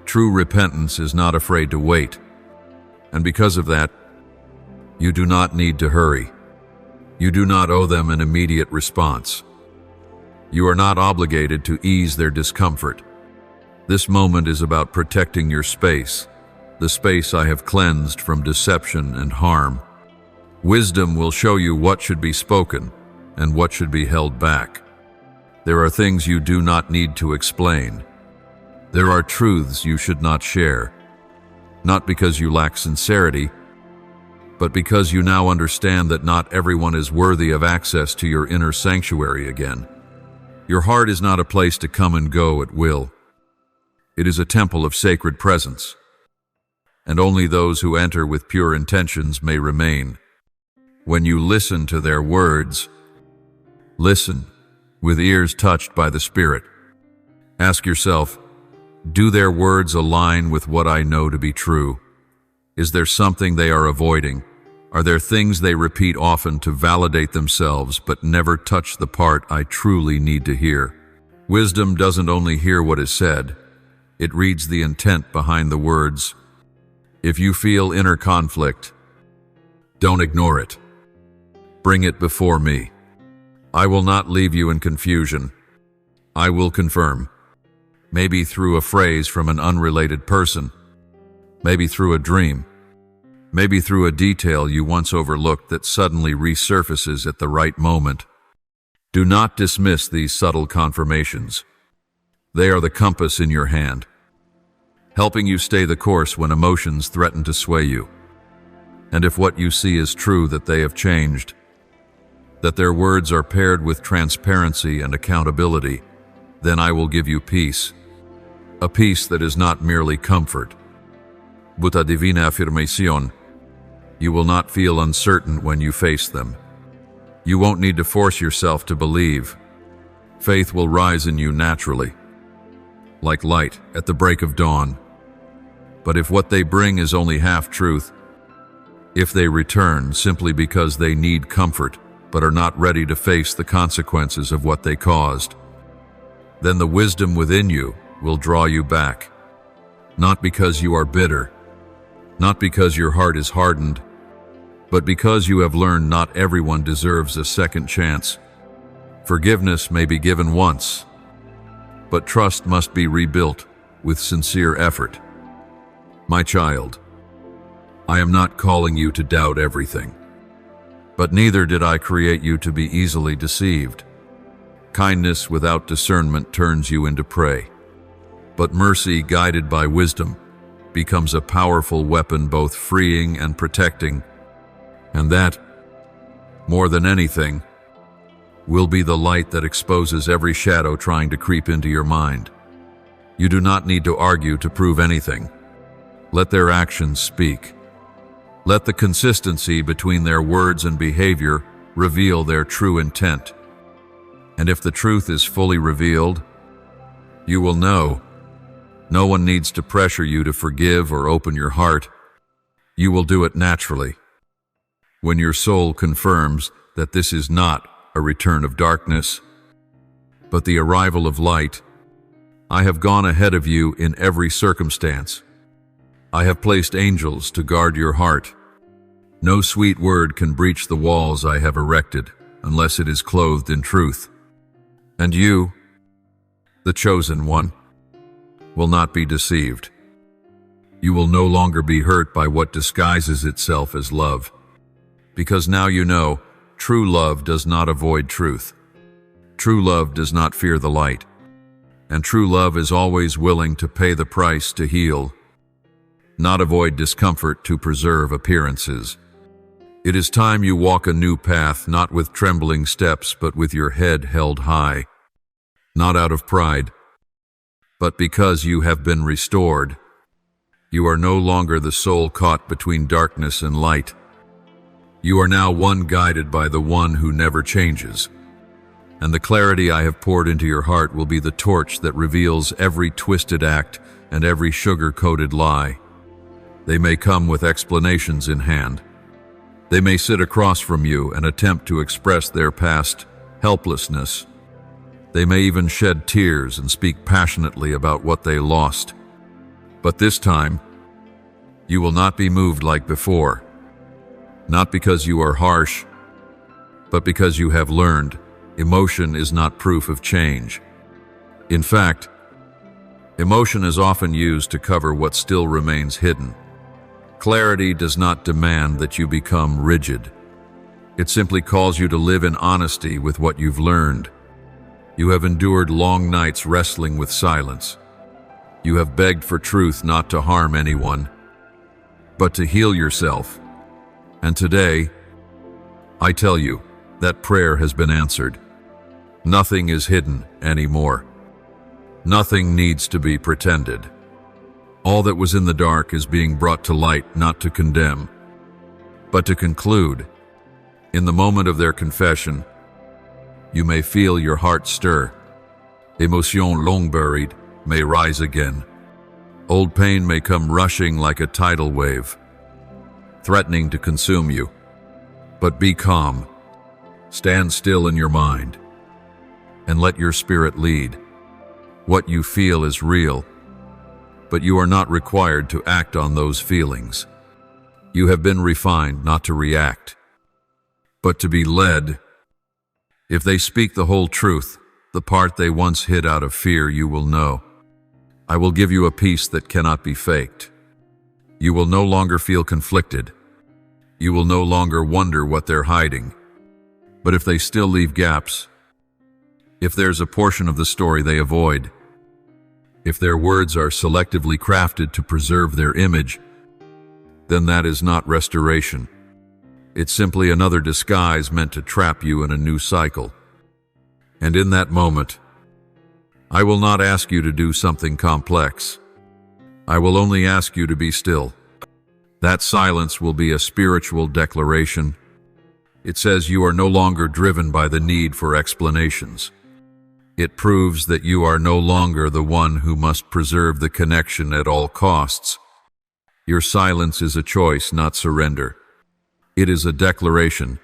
True repentance is not afraid to wait. And because of that, you do not need to hurry. You do not owe them an immediate response. You are not obligated to ease their discomfort. This moment is about protecting your space, the space I have cleansed from deception and harm. Wisdom will show you what should be spoken and what should be held back. There are things you do not need to explain. There are truths you should not share, not because you lack sincerity, but because you now understand that not everyone is worthy of access to your inner sanctuary again. Your heart is not a place to come and go at will. It is a temple of sacred presence, and only those who enter with pure intentions may remain. when you listen to their words, listen with ears touched by the Spirit. Ask yourself, do their words align with what I know to be true? Is there something they are avoiding? Are there things they repeat often to validate themselves but never touch the part I truly need to hear? Wisdom doesn't only hear what is said, it reads the intent behind the words. If you feel inner conflict, don't ignore it. Bring it before me. I will not leave you in confusion. I will confirm. Maybe through a phrase from an unrelated person. Maybe through a dream. Maybe through a detail you once overlooked that suddenly resurfaces at the right moment. Do not dismiss these subtle confirmations. They are the compass in your hand, helping you stay the course when emotions threaten to sway you. And if what you see is true, that they have changed, that their words are paired with transparency and accountability, then I will give you peace. A peace that is not merely comfort, but a divina afirmación. You will not feel uncertain when you face them. You won't need to force yourself to believe. Faith will rise in you naturally, like light at the break of dawn. But if what they bring is only half-truth, if they return simply because they need comfort but are not ready to face the consequences of what they caused, then the wisdom within you will draw you back. Not because you are bitter, not because your heart is hardened, but because you have learned not everyone deserves a second chance. Forgiveness may be given once, but trust must be rebuilt with sincere effort. My child, I am not calling you to doubt everything, but neither did I create you to be easily deceived. Kindness without discernment turns you into prey, but mercy guided by wisdom becomes a powerful weapon, both freeing and protecting, and that, more than anything, will be the light that exposes every shadow trying to creep into your mind. You do not need to argue to prove anything. Let their actions speak. Let the consistency between their words and behavior reveal their true intent. And if the truth is fully revealed, you will know. No one needs to pressure you to forgive or open your heart. You will do it naturally. When your soul confirms that this is not a return of darkness, but the arrival of light, I have gone ahead of you in every circumstance. I have placed angels to guard your heart. No sweet word can breach the walls I have erected unless it is clothed in truth. And you, the chosen one, will not be deceived. You will no longer be hurt by what disguises itself as love, because now you know true love does not avoid truth. True love does not fear the light, and true love is always willing to pay the price to heal, not avoid discomfort to preserve appearances. It is time you walk a new path, not with trembling steps, but with your head held high, not out of pride, but because you have been restored. You are no longer the soul caught between darkness and light. You are now one guided by the one who never changes. And the clarity I have poured into your heart will be the torch that reveals every twisted act and every sugar-coated lie. They may come with explanations in hand. They may sit across from you and attempt to express their past helplessness. They may even shed tears and speak passionately about what they lost. But this time, you will not be moved like before. Not because you are harsh, but because you have learned emotion is not proof of change. In fact, emotion is often used to cover what still remains hidden. Clarity does not demand that you become rigid. It simply calls you to live in honesty with what you've learned. You have endured long nights wrestling with silence. You have begged for truth not to harm anyone, but to heal yourself. And today, I tell you, that prayer has been answered. Nothing is hidden anymore. Nothing needs to be pretended. All that was in the dark is being brought to light, not to condemn, but to conclude. In the moment of their confession, you may feel your heart stir. Emotion long buried may rise again. Old pain may come rushing like a tidal wave, threatening to consume you. But be calm. Stand still in your mind and let your spirit lead. What you feel is real, but you are not required to act on those feelings. You have been refined not to react, but to be led. If they speak the whole truth, the part they once hid out of fear, you will know. I will give you a peace that cannot be faked. You will no longer feel conflicted. You will no longer wonder what they're hiding. But if they still leave gaps, if there's a portion of the story they avoid, if their words are selectively crafted to preserve their image, then that is not restoration. It's simply another disguise meant to trap you in a new cycle. And in that moment, I will not ask you to do something complex. I will only ask you to be still. That silence will be a spiritual declaration. It says you are no longer driven by the need for explanations. It proves that you are no longer the one who must preserve the connection at all costs. Your silence is a choice, not surrender. It is a declaration.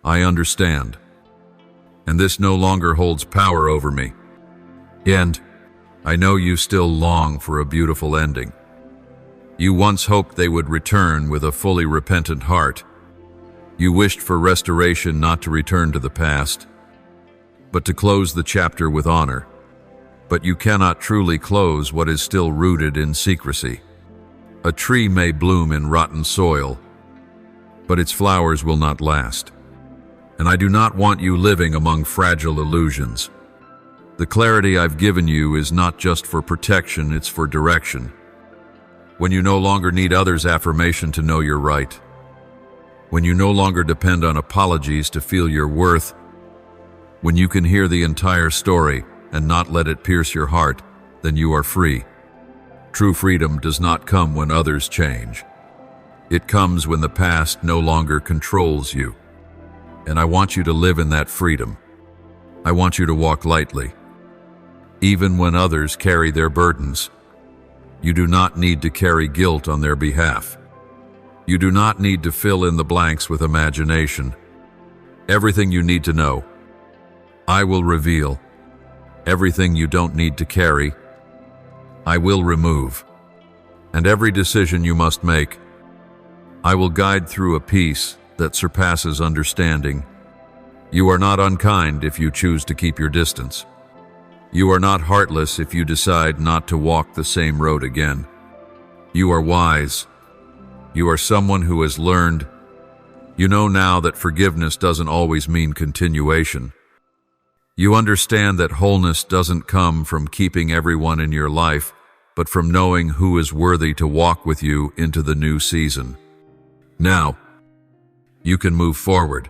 I understand. And this no longer holds power over me. And I know you still long for a beautiful ending. You once hoped they would return with a fully repentant heart. You wished for restoration, not to return to the past, but to close the chapter with honor. But you cannot truly close what is still rooted in secrecy. A tree may bloom in rotten soil, but its flowers will not last. And I do not want you living among fragile illusions. The clarity I've given you is not just for protection, it's for direction. When you no longer need others' affirmation to know you're right. When you no longer depend on apologies to feel your worth. When you can hear the entire story and not let it pierce your heart, then you are free. True freedom does not come when others change. It comes when the past no longer controls you. And I want you to live in that freedom. I want you to walk lightly. Even when others carry their burdens, you do not need to carry guilt on their behalf. You do not need to fill in the blanks with imagination. Everything you need to know, I will reveal. Everything you don't need to carry, I will remove. And every decision you must make, I will guide through a peace that surpasses understanding. You are not unkind if you choose to keep your distance. You are not heartless if you decide not to walk the same road again. You are wise. You are someone who has learned. You know now that forgiveness doesn't always mean continuation. You understand that wholeness doesn't come from keeping everyone in your life, but from knowing who is worthy to walk with you into the new season. Now, you can move forward,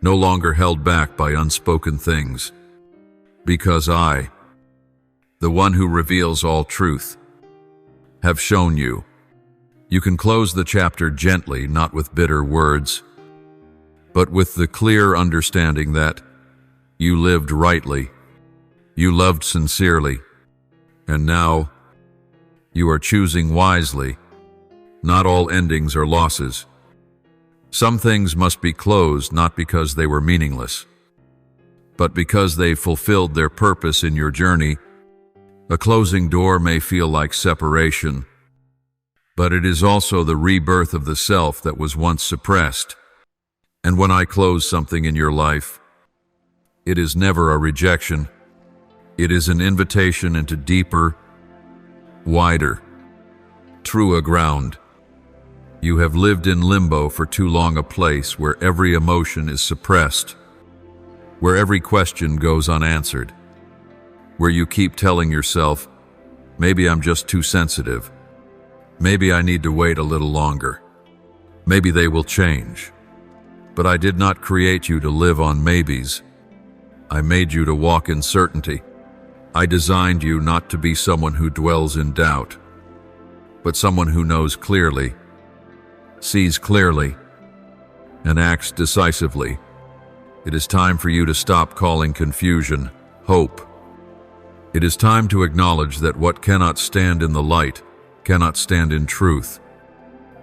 no longer held back by unspoken things. Because I, the one who reveals all truth, have shown you. You can close the chapter gently, not with bitter words, but with the clear understanding that you lived rightly, you loved sincerely, and now you are choosing wisely. Not all endings are losses. Some things must be closed not because they were meaningless, but because they fulfilled their purpose in your journey. A closing door may feel like separation, but it is also the rebirth of the self that was once suppressed. And when I close something in your life, it is never a rejection. It is an invitation into deeper, wider, truer ground. You have lived in limbo for too long, a place where every emotion is suppressed, where every question goes unanswered, where you keep telling yourself, maybe I'm just too sensitive. Maybe I need to wait a little longer. Maybe they will change. But I did not create you to live on maybes. I made you to walk in certainty. I designed you not to be someone who dwells in doubt, but someone who knows clearly, sees clearly, and acts decisively. It is time for you to stop calling confusion hope. It is time to acknowledge that what cannot stand in the light cannot stand in truth.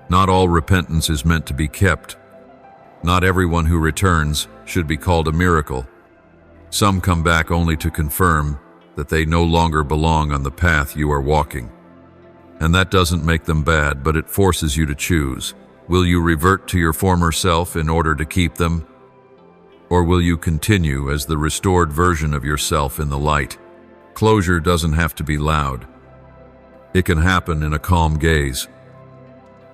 Not all repentance is meant to be kept. Not everyone who returns should be called a miracle. Some come back only to confirm that they no longer belong on the path you are walking. And that doesn't make them bad, but it forces you to choose. Will you revert to your former self in order to keep them? Or will you continue as the restored version of yourself in the light? Closure doesn't have to be loud. It can happen in a calm gaze,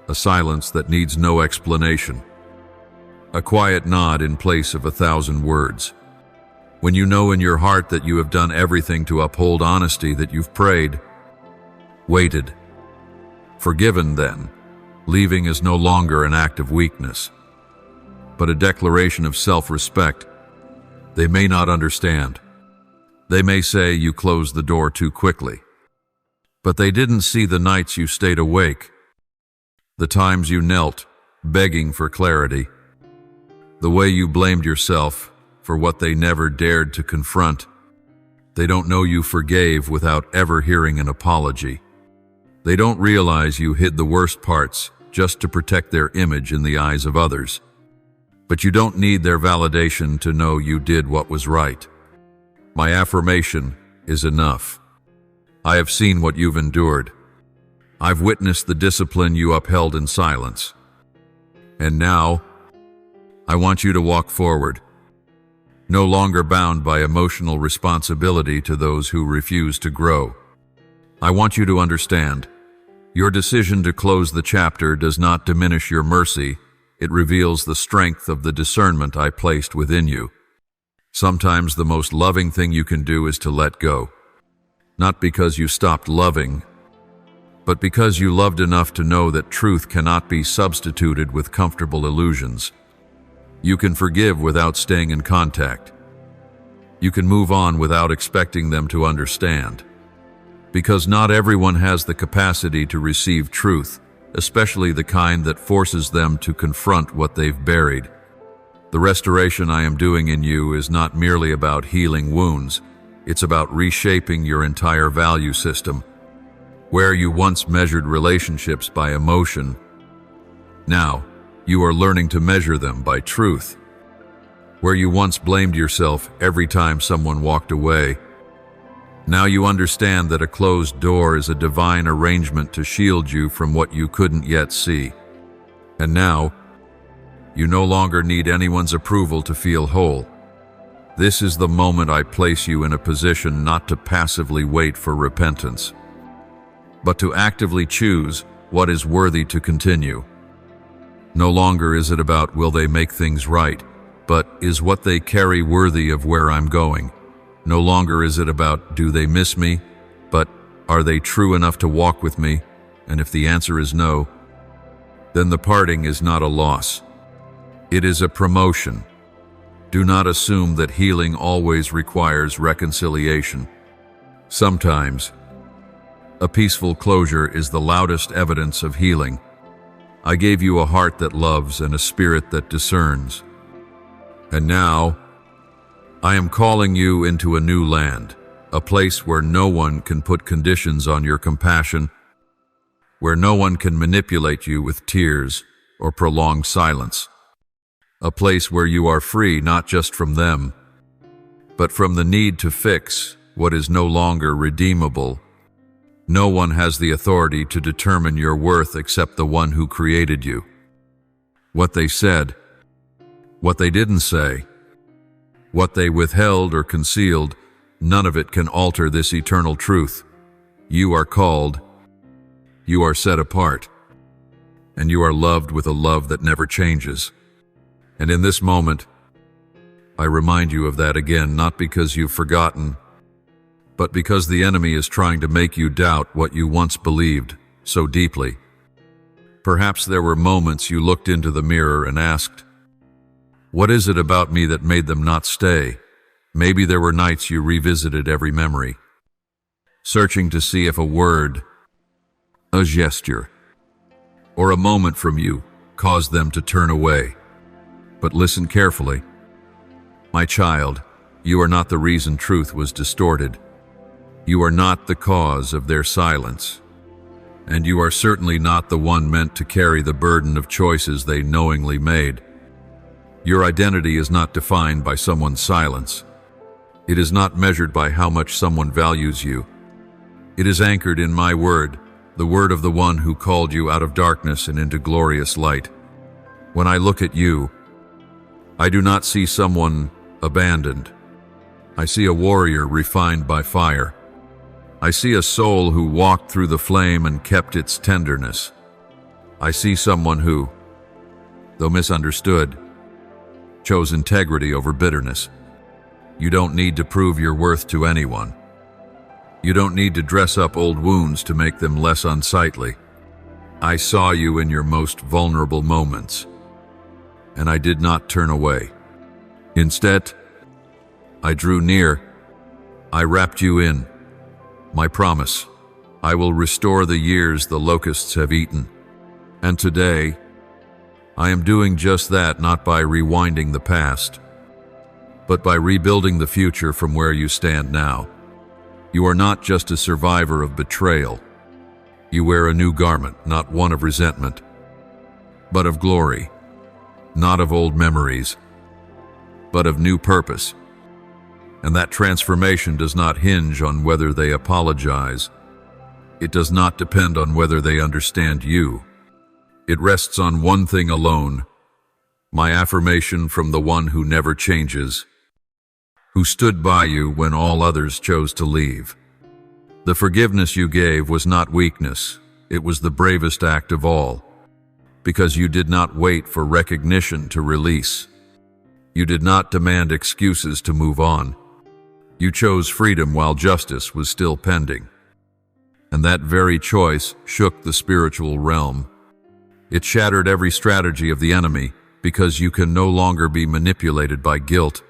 a silence that needs no explanation, a quiet nod in place of 1,000 words. When you know in your heart that you have done everything to uphold honesty, that you've prayed, waited, forgiven, then leaving is no longer an act of weakness, but a declaration of self-respect. They may not understand. They may say you closed the door too quickly. But they didn't see the nights you stayed awake, the times you knelt, begging for clarity, the way you blamed yourself for what they never dared to confront. They don't know you forgave without ever hearing an apology. They don't realize you hid the worst parts just to protect their image in the eyes of others. But you don't need their validation to know you did what was right. My affirmation is enough. I have seen what you've endured. I've witnessed the discipline you upheld in silence. And now, I want you to walk forward, no longer bound by emotional responsibility to those who refuse to grow. I want you to understand, your decision to close the chapter does not diminish your mercy. It reveals the strength of the discernment I placed within you. Sometimes the most loving thing you can do is to let go. Not because you stopped loving, but because you loved enough to know that truth cannot be substituted with comfortable illusions. You can forgive without staying in contact. You can move on without expecting them to understand. Because not everyone has the capacity to receive truth, especially the kind that forces them to confront what they've buried. The restoration I am doing in you is not merely about healing wounds. It's about reshaping your entire value system. Where you once measured relationships by emotion, now you are learning to measure them by truth. Where you once blamed yourself every time someone walked away, now you understand that a closed door is a divine arrangement to shield you from what you couldn't yet see. And now, you no longer need anyone's approval to feel whole. This is the moment I place you in a position not to passively wait for repentance, but to actively choose what is worthy to continue. No longer is it about will they make things right, but is what they carry worthy of where I'm going. No longer is it about do they miss me, but are they true enough to walk with me? And if the answer is no, then the parting is not a loss. It is a promotion. Do not assume that healing always requires reconciliation. Sometimes, a peaceful closure is the loudest evidence of healing. I gave you a heart that loves and a spirit that discerns. And now, I am calling you into a new land, a place where no one can put conditions on your compassion, where no one can manipulate you with tears or prolonged silence. A place where you are free not just from them, but from the need to fix what is no longer redeemable. No one has the authority to determine your worth except the one who created you. What they said, what they didn't say, what they withheld or concealed, none of it can alter this eternal truth. You are called, you are set apart, and you are loved with a love that never changes. And in this moment, I remind you of that again, not because you've forgotten, but because the enemy is trying to make you doubt what you once believed so deeply. Perhaps there were moments you looked into the mirror and asked, what is it about me that made them not stay? Maybe there were nights you revisited every memory, searching to see if a word, a gesture, or a moment from you caused them to turn away. But listen carefully. My child, you are not the reason truth was distorted. You are not the cause of their silence. And you are certainly not the one meant to carry the burden of choices they knowingly made. Your identity is not defined by someone's silence. It is not measured by how much someone values you. It is anchored in my word, the word of the one who called you out of darkness and into glorious light. When I look at you, I do not see someone abandoned. I see a warrior refined by fire. I see a soul who walked through the flame and kept its tenderness. I see someone who, though misunderstood, chose integrity over bitterness. You don't need to prove your worth to anyone. You don't need to dress up old wounds to make them less unsightly. I saw you in your most vulnerable moments, and I did not turn away. Instead, I drew near. I wrapped you in my promise. I will restore the years the locusts have eaten. And today, I am doing just that, not by rewinding the past, but by rebuilding the future from where you stand now. You are not just a survivor of betrayal. You wear a new garment, not one of resentment, but of glory, not of old memories, but of new purpose. And that transformation does not hinge on whether they apologize. It does not depend on whether they understand you. It rests on one thing alone, my affirmation from the one who never changes, who stood by you when all others chose to leave. The forgiveness you gave was not weakness, it was the bravest act of all, because you did not wait for recognition to release. You did not demand excuses to move on. You chose freedom while justice was still pending. And that very choice shook the spiritual realm. It shattered every strategy of the enemy, because you can no longer be manipulated by guilt,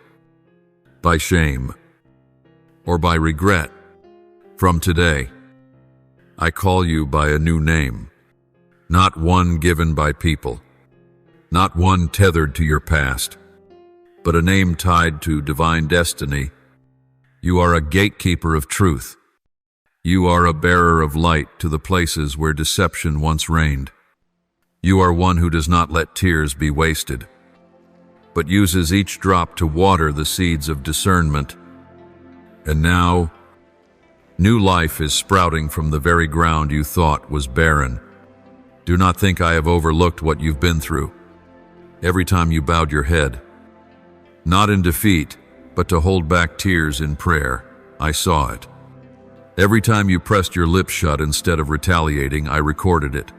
by shame, or by regret. From today, I call you by a new name, not one given by people, not one tethered to your past, but a name tied to divine destiny. You are a gatekeeper of truth. You are a bearer of light to the places where deception once reigned. You are one who does not let tears be wasted, but uses each drop to water the seeds of discernment. And now, new life is sprouting from the very ground you thought was barren. Do not think I have overlooked what you've been through. Every time you bowed your head, not in defeat, but to hold back tears in prayer, I saw it. Every time you pressed your lips shut instead of retaliating, I recorded it.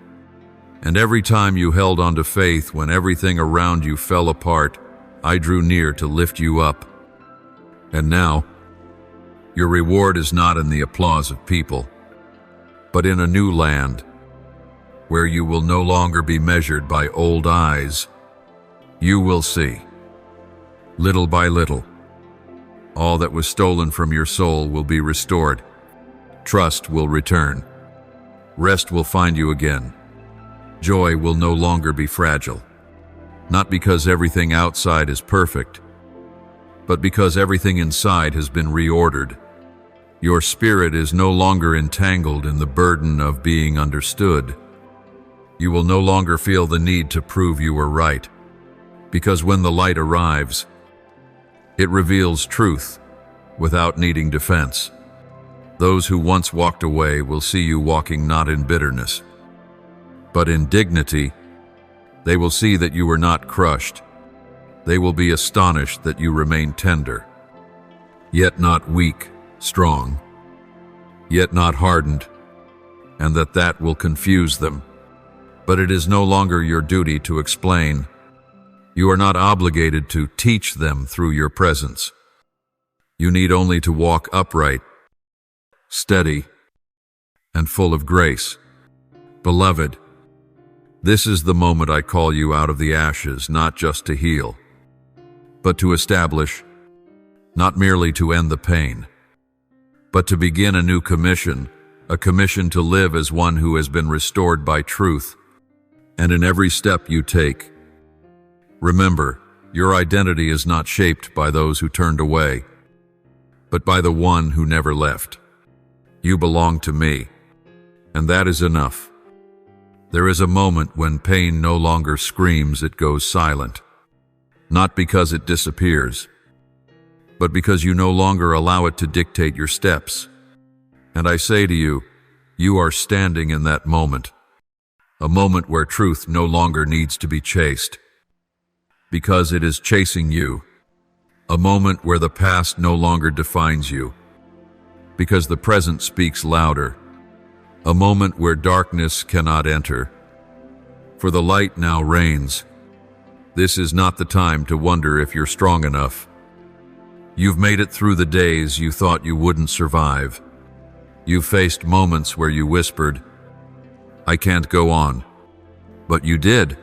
And every time you held on to faith when everything around you fell apart, I drew near to lift you up. And now, your reward is not in the applause of people, but in a new land, where you will no longer be measured by old eyes. You will see, little by little, all that was stolen from your soul will be restored. Trust will return. Rest will find you again. Joy will no longer be fragile, not because everything outside is perfect, but because everything inside has been reordered. Your spirit is no longer entangled in the burden of being understood. You will no longer feel the need to prove you were right, because when the light arrives, it reveals truth without needing defense. Those who once walked away will see you walking not in bitterness, but in dignity. They will see that you were not crushed. They will be astonished that you remain tender, yet not weak, strong, yet not hardened, and that will confuse them. But it is no longer your duty to explain. You are not obligated to teach them through your presence. You need only to walk upright, steady, and full of grace. Beloved, this is the moment I call you out of the ashes, not just to heal, but to establish, not merely to end the pain, but to begin a new commission, a commission to live as one who has been restored by truth. And in every step you take, remember, Your identity is not shaped by those who turned away, but by the one who never left. You belong to me, and that is enough. There is a moment when pain no longer screams, it goes silent. Not because it disappears, but because you no longer allow it to dictate your steps. And I say to you, you are standing in that moment, a moment where truth no longer needs to be chased, because it is chasing you, a moment where the past no longer defines you, because the present speaks louder, a moment where darkness cannot enter, for the light now reigns. This is not the time to wonder if you're strong enough. You've made it through the days you thought you wouldn't survive. You've faced moments where you whispered, "I can't go on." But you did,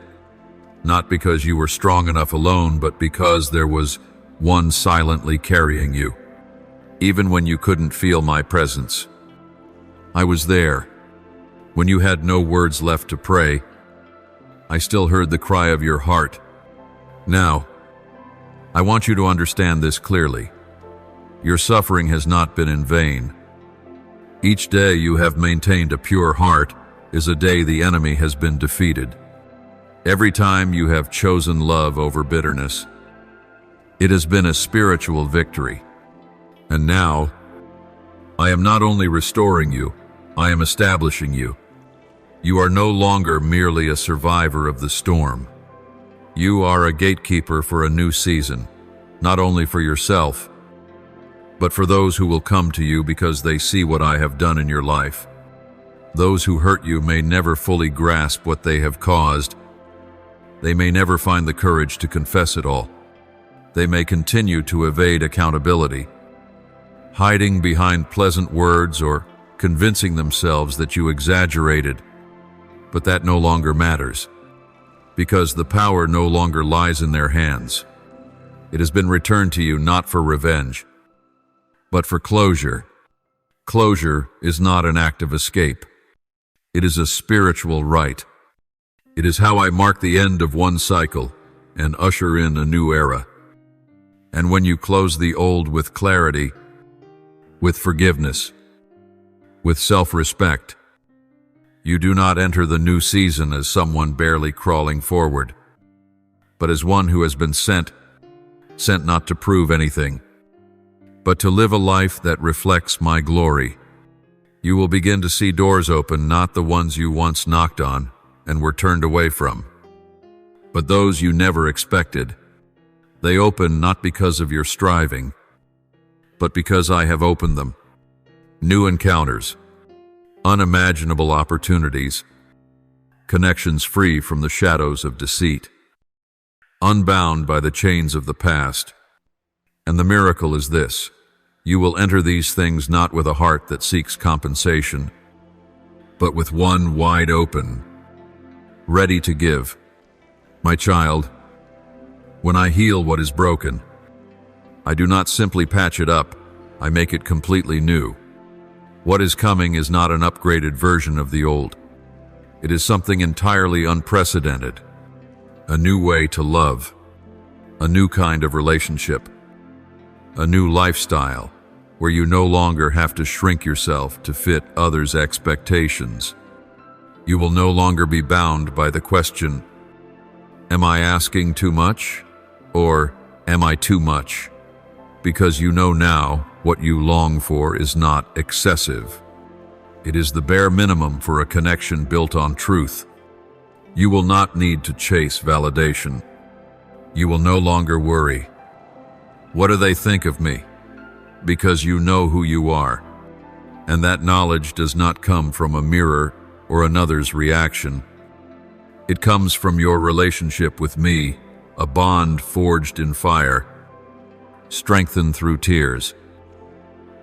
not because you were strong enough alone, but because there was one silently carrying you. Even when you couldn't feel my presence, I was there. When you had no words left to pray, I still heard the cry of your heart. Now, I want you to understand this clearly. Your suffering has not been in vain. Each day you have maintained a pure heart is a day the enemy has been defeated. Every time you have chosen love over bitterness, it has been a spiritual victory. And now, I am not only restoring you, I am establishing you. You are no longer merely a survivor of the storm. You are a gatekeeper for a new season, not only for yourself, but for those who will come to you because they see what I have done in your life. Those who hurt you may never fully grasp what they have caused. They may never find the courage to confess it all. They may continue to evade accountability, hiding behind pleasant words or convincing themselves that you exaggerated. But that no longer matters, because the power no longer lies in their hands. It has been returned to you not for revenge, but for closure. Closure is not an act of escape. It is a spiritual right. It is how I mark the end of one cycle and usher in a new era. And when you close the old with clarity, with forgiveness, with self-respect, you do not enter the new season as someone barely crawling forward, but as one who has been sent not to prove anything, but to live a life that reflects my glory. You will begin to see doors open, not the ones you once knocked on and were turned away from, but those you never expected. They open not because of your striving, but because I have opened them. New encounters, unimaginable opportunities, connections free from the shadows of deceit, unbound by the chains of the past. And the miracle is this: you will enter these things not with a heart that seeks compensation, but with one wide open, ready to give. My child, when I heal what is broken, I do not simply patch it up, I make it completely new. What is coming is not an upgraded version of the old. It is something entirely unprecedented, a new way to love, a new kind of relationship, a new lifestyle where you no longer have to shrink yourself to fit others' expectations. You will no longer be bound by the question, am I asking too much? Or am I too much? Because you know now what you long for is not excessive. It is the bare minimum for a connection built on truth. You will not need to chase validation. You will no longer worry, what do they think of me? Because you know who you are. And that knowledge does not come from a mirror or another's reaction. It comes from your relationship with me, a bond forged in fire, strengthened through tears,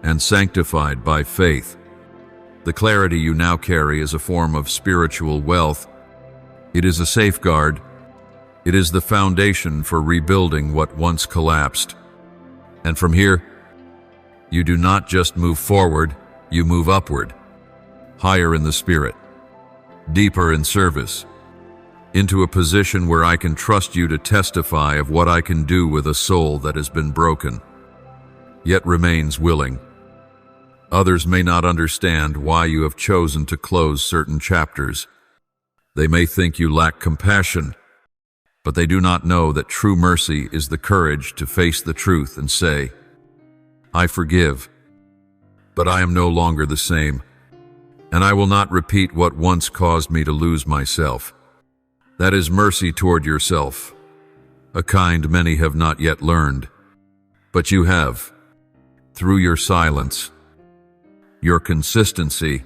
and sanctified by faith. The clarity you now carry is a form of spiritual wealth. It is a safeguard. It is the foundation for rebuilding what once collapsed. And from here, you do not just move forward, you move upward, higher in the spirit, deeper in service, into a position where I can trust you to testify of what I can do with a soul that has been broken, yet remains willing. Others may not understand why you have chosen to close certain chapters. They may think you lack compassion, but they do not know that true mercy is the courage to face the truth and say, I forgive, but I am no longer the same, and I will not repeat what once caused me to lose myself. That is mercy toward yourself, a kind many have not yet learned, but you have, through your silence, your consistency,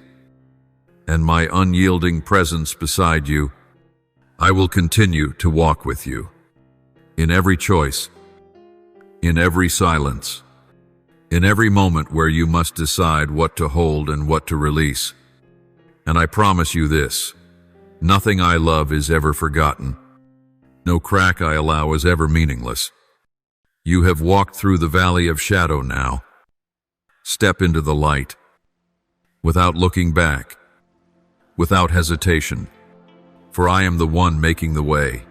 and my unyielding presence beside you. I will continue to walk with you, in every choice, in every silence, in every moment where you must decide what to hold and what to release. And I promise you this, nothing I love is ever forgotten. No crack I allow is ever meaningless. You have walked through the valley of shadow now. Step into the light, without looking back, without hesitation, for I am the one making the way.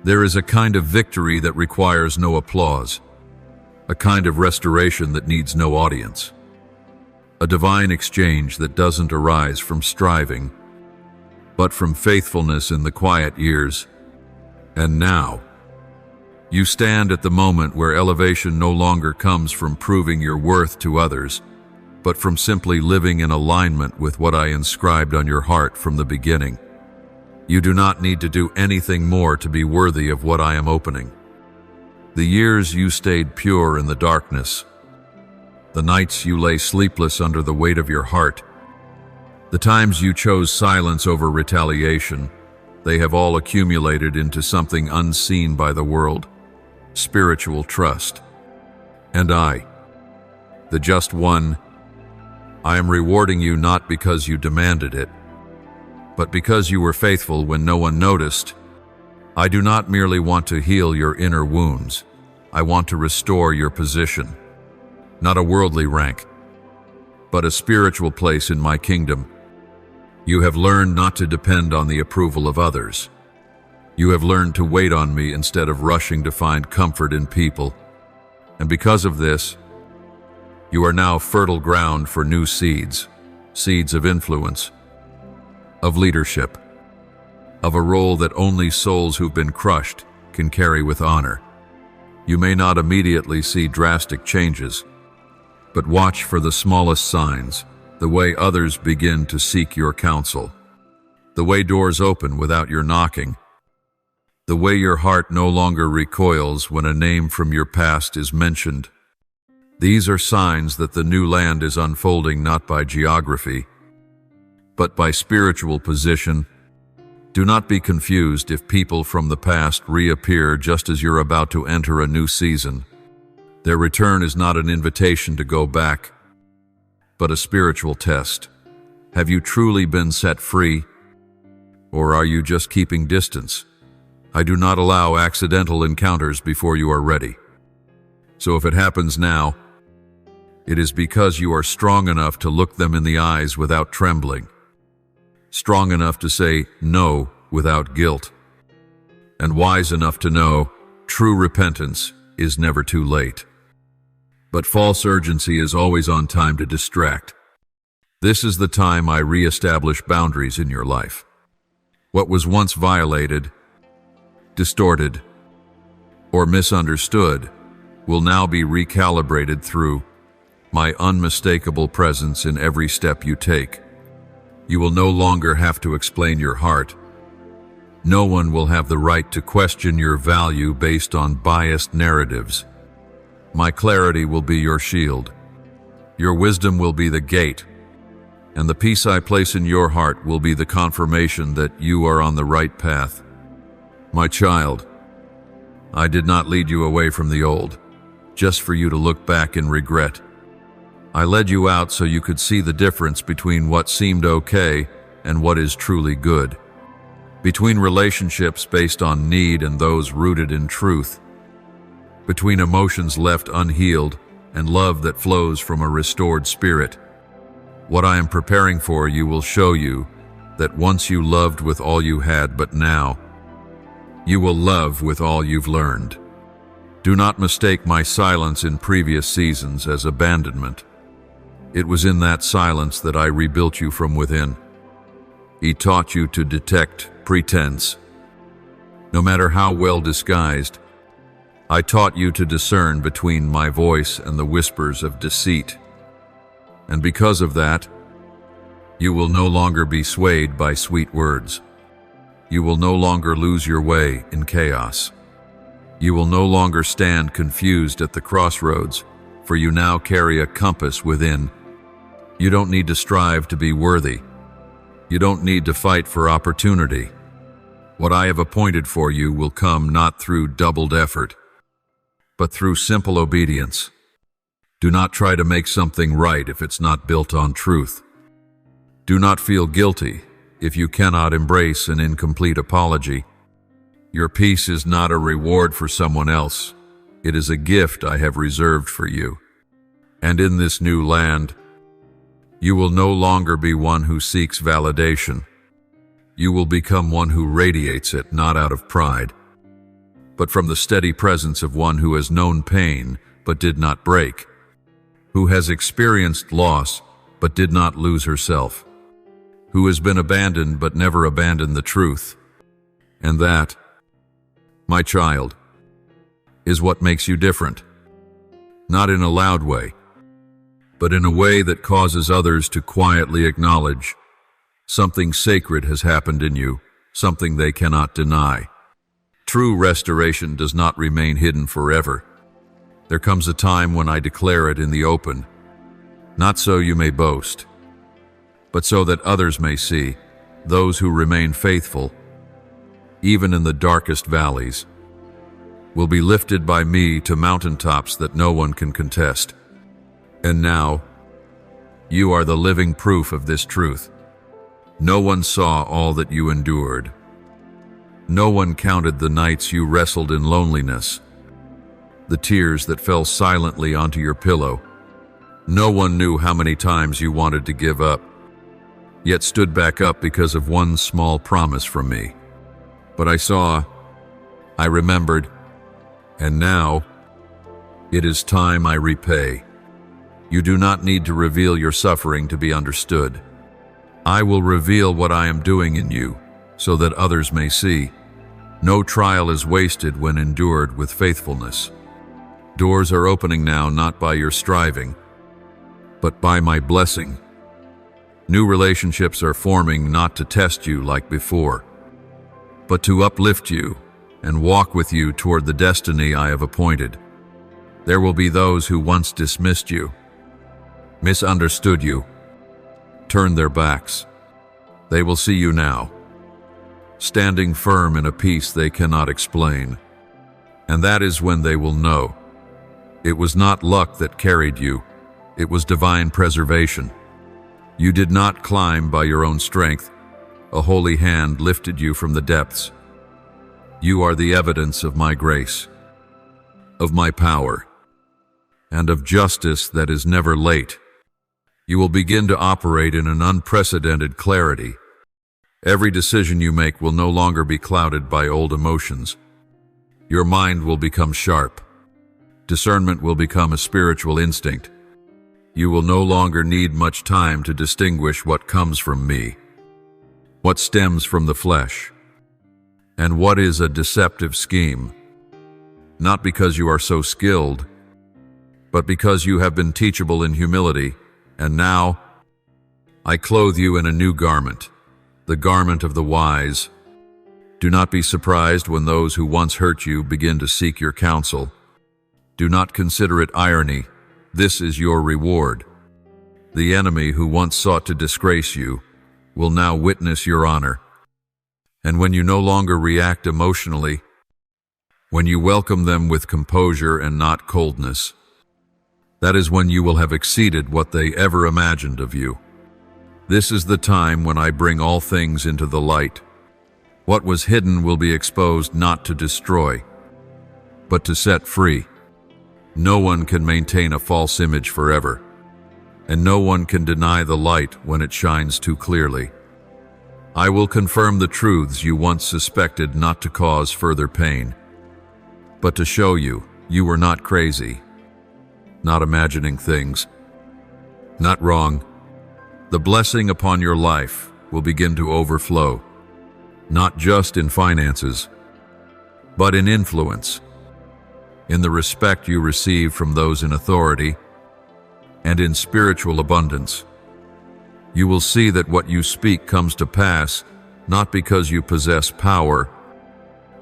There is a kind of victory that requires no applause, a kind of restoration that needs no audience, a divine exchange that doesn't arise from striving, but from faithfulness in the quiet years. And now, you stand at the moment where elevation no longer comes from proving your worth to others, but from simply living in alignment with what I inscribed on your heart from the beginning. You do not need to do anything more to be worthy of what I am opening. The years you stayed pure in the darkness, the nights you lay sleepless under the weight of your heart, the times you chose silence over retaliation, they have all accumulated into something unseen by the world, spiritual trust. And I, the just one, I am rewarding you not because you demanded it, but because you were faithful when no one noticed. I do not merely want to heal your inner wounds. I want to restore your position, not a worldly rank, but a spiritual place in my kingdom. You have learned not to depend on the approval of others. You have learned to wait on me instead of rushing to find comfort in people. And because of this, you are now fertile ground for new seeds, seeds of influence, of leadership, of a role that only souls who've been crushed can carry with honor. You may not immediately see drastic changes, but watch for the smallest signs, the way others begin to seek your counsel, the way doors open without your knocking, the way your heart no longer recoils when a name from your past is mentioned. These are signs that the new land is unfolding not by geography, but by spiritual position. Do not be confused if people from the past reappear just as you're about to enter a new season. Their return is not an invitation to go back, but a spiritual test. Have you truly been set free, or are you just keeping distance? I do not allow accidental encounters before you are ready. So if it happens now, it is because you are strong enough to look them in the eyes without trembling, strong enough to say no without guilt, and wise enough to know true repentance is never too late. But false urgency is always on time to distract. This is the time I re-establish boundaries in your life. What was once violated, distorted, or misunderstood will now be recalibrated through my unmistakable presence in every step you take. You will no longer have to explain your heart. No one will have the right to question your value based on biased narratives. My clarity will be your shield. Your wisdom will be the gate, and the peace I place in your heart will be the confirmation that you are on the right path. My child, I did not lead you away from the old, just for you to look back in regret. I led you out so you could see the difference between what seemed okay and what is truly good, between relationships based on need and those rooted in truth, between emotions left unhealed and love that flows from a restored spirit. What I am preparing for you will show you that once you loved with all you had, but now You will love with all you've learned. Do not mistake my silence in previous seasons as abandonment. It was in that silence that I rebuilt you from within. He taught you to detect pretense. No matter how well disguised, I taught you to discern between my voice and the whispers of deceit. And because of that, you will no longer be swayed by sweet words. You will no longer lose your way in chaos. You will no longer stand confused at the crossroads, for you now carry a compass within. You don't need to strive to be worthy. You don't need to fight for opportunity. What I have appointed for you will come not through doubled effort, but through simple obedience. Do not try to make something right if it's not built on truth. Do not feel guilty if you cannot embrace an incomplete apology. Your peace is not a reward for someone else. It is a gift I have reserved for you. And in this new land, you will no longer be one who seeks validation. You will become one who radiates it, not out of pride, but from the steady presence of one who has known pain but did not break, who has experienced loss but did not lose herself, who has been abandoned but never abandoned the truth. And that, my child, is what makes you different. Not in a loud way, but in a way that causes others to quietly acknowledge something sacred has happened in you, something they cannot deny. True restoration does not remain hidden forever. There comes a time when I declare it in the open, not so you may boast, but so that others may see, those who remain faithful, even in the darkest valleys, will be lifted by me to mountaintops that no one can contest. And now, you are the living proof of this truth. No one saw all that you endured. No one counted the nights you wrestled in loneliness, the tears that fell silently onto your pillow. No one knew how many times you wanted to give up, yet stood back up because of one small promise from me. But I saw, I remembered, and now it is time I repay. You do not need to reveal your suffering to be understood. I will reveal what I am doing in you, so that others may see. No trial is wasted when endured with faithfulness. Doors are opening now not by your striving, but by my blessing. New relationships are forming not to test you like before, but to uplift you and walk with you toward the destiny I have appointed. There will be those who once dismissed you, misunderstood you, turned their backs. They will see you now, standing firm in a peace they cannot explain. And that is when they will know. It was not luck that carried you, it was divine preservation. You did not climb by your own strength. A holy hand lifted you from the depths. You are the evidence of my grace, of my power, and of justice that is never late. You will begin to operate in an unprecedented clarity. Every decision you make will no longer be clouded by old emotions. Your mind will become sharp. Discernment will become a spiritual instinct. You will no longer need much time to distinguish what comes from me, what stems from the flesh, and what is a deceptive scheme. Not because you are so skilled, but because you have been teachable in humility. And now, I clothe you in a new garment, the garment of the wise. Do not be surprised when those who once hurt you begin to seek your counsel. Do not consider it irony. This is your reward. The enemy who once sought to disgrace you will now witness your honor. And when you no longer react emotionally, when you welcome them with composure and not coldness, that is when you will have exceeded what they ever imagined of you. This is the time when I bring all things into the light. What was hidden will be exposed not to destroy, but to set free. No one can maintain a false image forever, and no one can deny the light when it shines too clearly. I will confirm the truths you once suspected, not to cause further pain, but to show you were not crazy, not imagining things, not wrong. The blessing upon your life will begin to overflow, not just in finances, but in influence, in the respect you receive from those in authority, and in spiritual abundance. You will see that what you speak comes to pass, not because you possess power,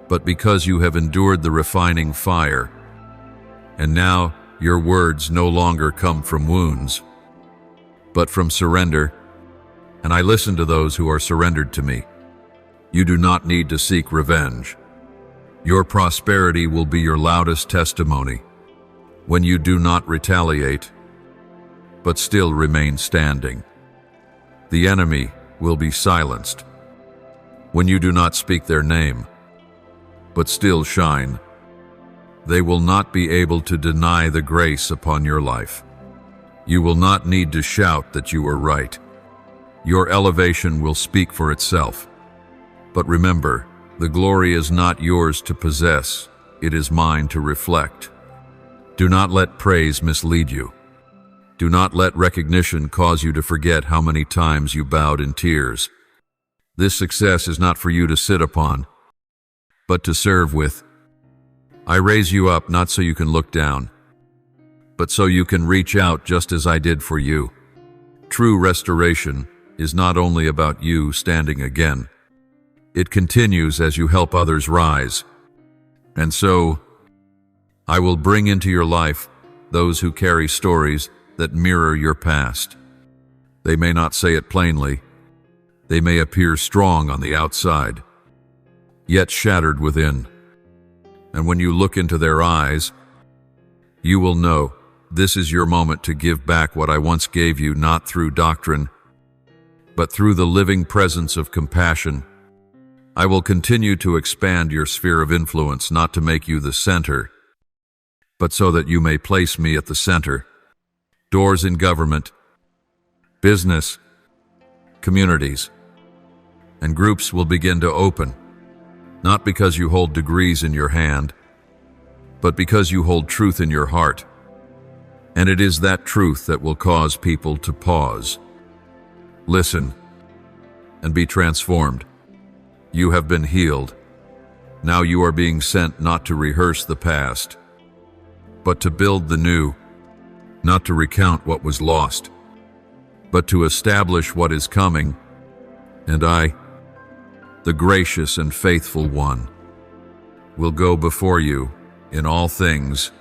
but because you have endured the refining fire. And now your words no longer come from wounds, but from surrender, and I listen to those who are surrendered to me. You do not need to seek revenge. Your prosperity will be your loudest testimony when you do not retaliate, but still remain standing. The enemy will be silenced when you do not speak their name, but still shine. They will not be able to deny the grace upon your life. You will not need to shout that you are right. Your elevation will speak for itself. But remember, the glory is not yours to possess, it is mine to reflect. Do not let praise mislead you. Do not let recognition cause you to forget how many times you bowed in tears. This success is not for you to sit upon, but to serve with. I raise you up not so you can look down, but so you can reach out just as I did for you. True restoration is not only about you standing again. It continues as you help others rise. And so, I will bring into your life those who carry stories that mirror your past. They may not say it plainly. They may appear strong on the outside, yet shattered within. And when you look into their eyes, you will know this is your moment to give back what I once gave you, not through doctrine, but through the living presence of compassion. I will continue to expand your sphere of influence, not to make you the center, but so that you may place me at the center. Doors in government, business, communities, and groups will begin to open, not because you hold degrees in your hand, but because you hold truth in your heart. And it is that truth that will cause people to pause, listen, and be transformed. You have been healed. Now you are being sent not to rehearse the past, but to build the new. Not to recount what was lost, but to establish what is coming. And I, the gracious and faithful one, will go before you in all things.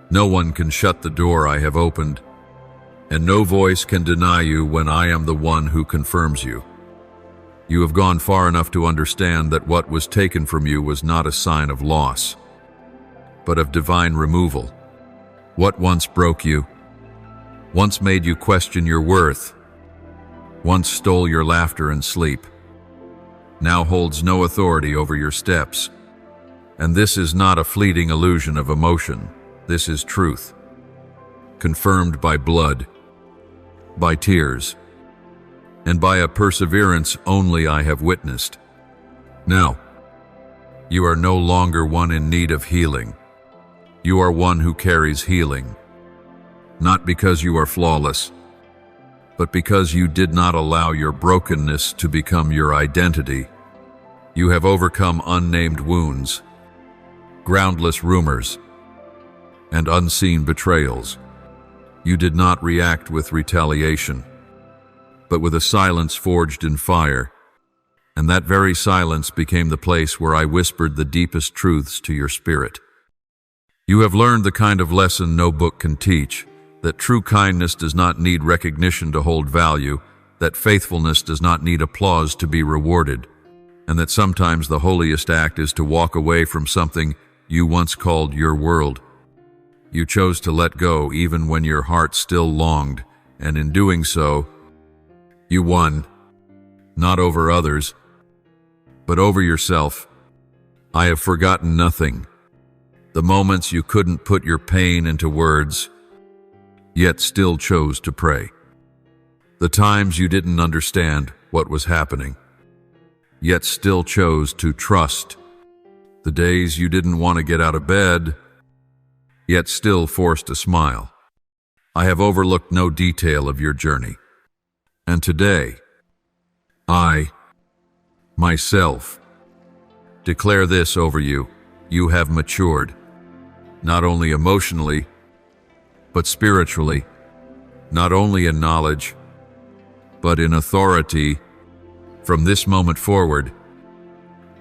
No one can shut the door I have opened, and no voice can deny you when I am the one who confirms you. You have gone far enough to understand that what was taken from you was not a sign of loss, but of divine removal. What once broke you, once made you question your worth, once stole your laughter and sleep, now holds no authority over your steps. And this is not a fleeting illusion of emotion. This is truth, confirmed by blood, by tears, and by a perseverance only I have witnessed. Now, you are no longer one in need of healing. You are one who carries healing, not because you are flawless, but because you did not allow your brokenness to become your identity. You have overcome unnamed wounds, groundless rumors, and unseen betrayals. You did not react with retaliation, but with a silence forged in fire, and that very silence became the place where I whispered the deepest truths to your spirit. You have learned the kind of lesson no book can teach, that true kindness does not need recognition to hold value, that faithfulness does not need applause to be rewarded, and that sometimes the holiest act is to walk away from something you once called your world. You chose to let go even when your heart still longed, and in doing so, you won, not over others, but over yourself. I have forgotten nothing. The moments you couldn't put your pain into words, yet still chose to pray. The times you didn't understand what was happening, yet still chose to trust. The days you didn't want to get out of bed, yet still forced a smile. I have overlooked no detail of your journey. And today, I, myself, declare this over you. You have matured, not only emotionally, but spiritually, not only in knowledge, but in authority. From this moment forward,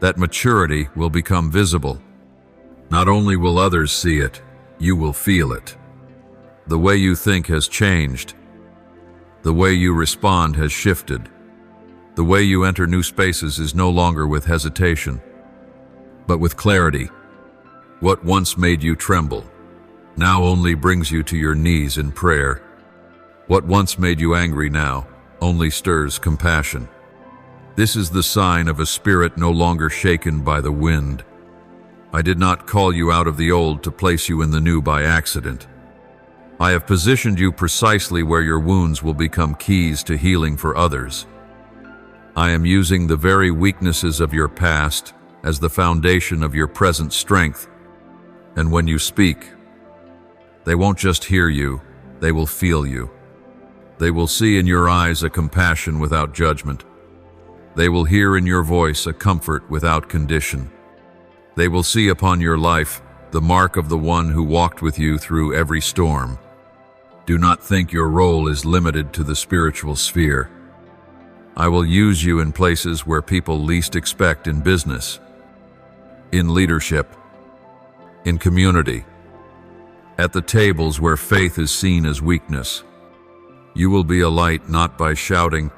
that maturity will become visible. Not only will others see it, you will feel it. The way you think has changed. The way you respond has shifted. The way you enter new spaces is no longer with hesitation, but with clarity. What once made you tremble, now only brings you to your knees in prayer. What once made you angry now only stirs compassion. This is the sign of a spirit no longer shaken by the wind. I did not call you out of the old to place you in the new by accident. I have positioned you precisely where your wounds will become keys to healing for others. I am using the very weaknesses of your past as the foundation of your present strength. And when you speak, they won't just hear you, they will feel you. They will see in your eyes a compassion without judgment. They will hear in your voice a comfort without condition. They will see upon your life the mark of the one who walked with you through every storm. Do not think your role is limited to the spiritual sphere. I will use you in places where people least expect in business, in leadership, in community, at the tables where faith is seen as weakness. You will be a light not by shouting,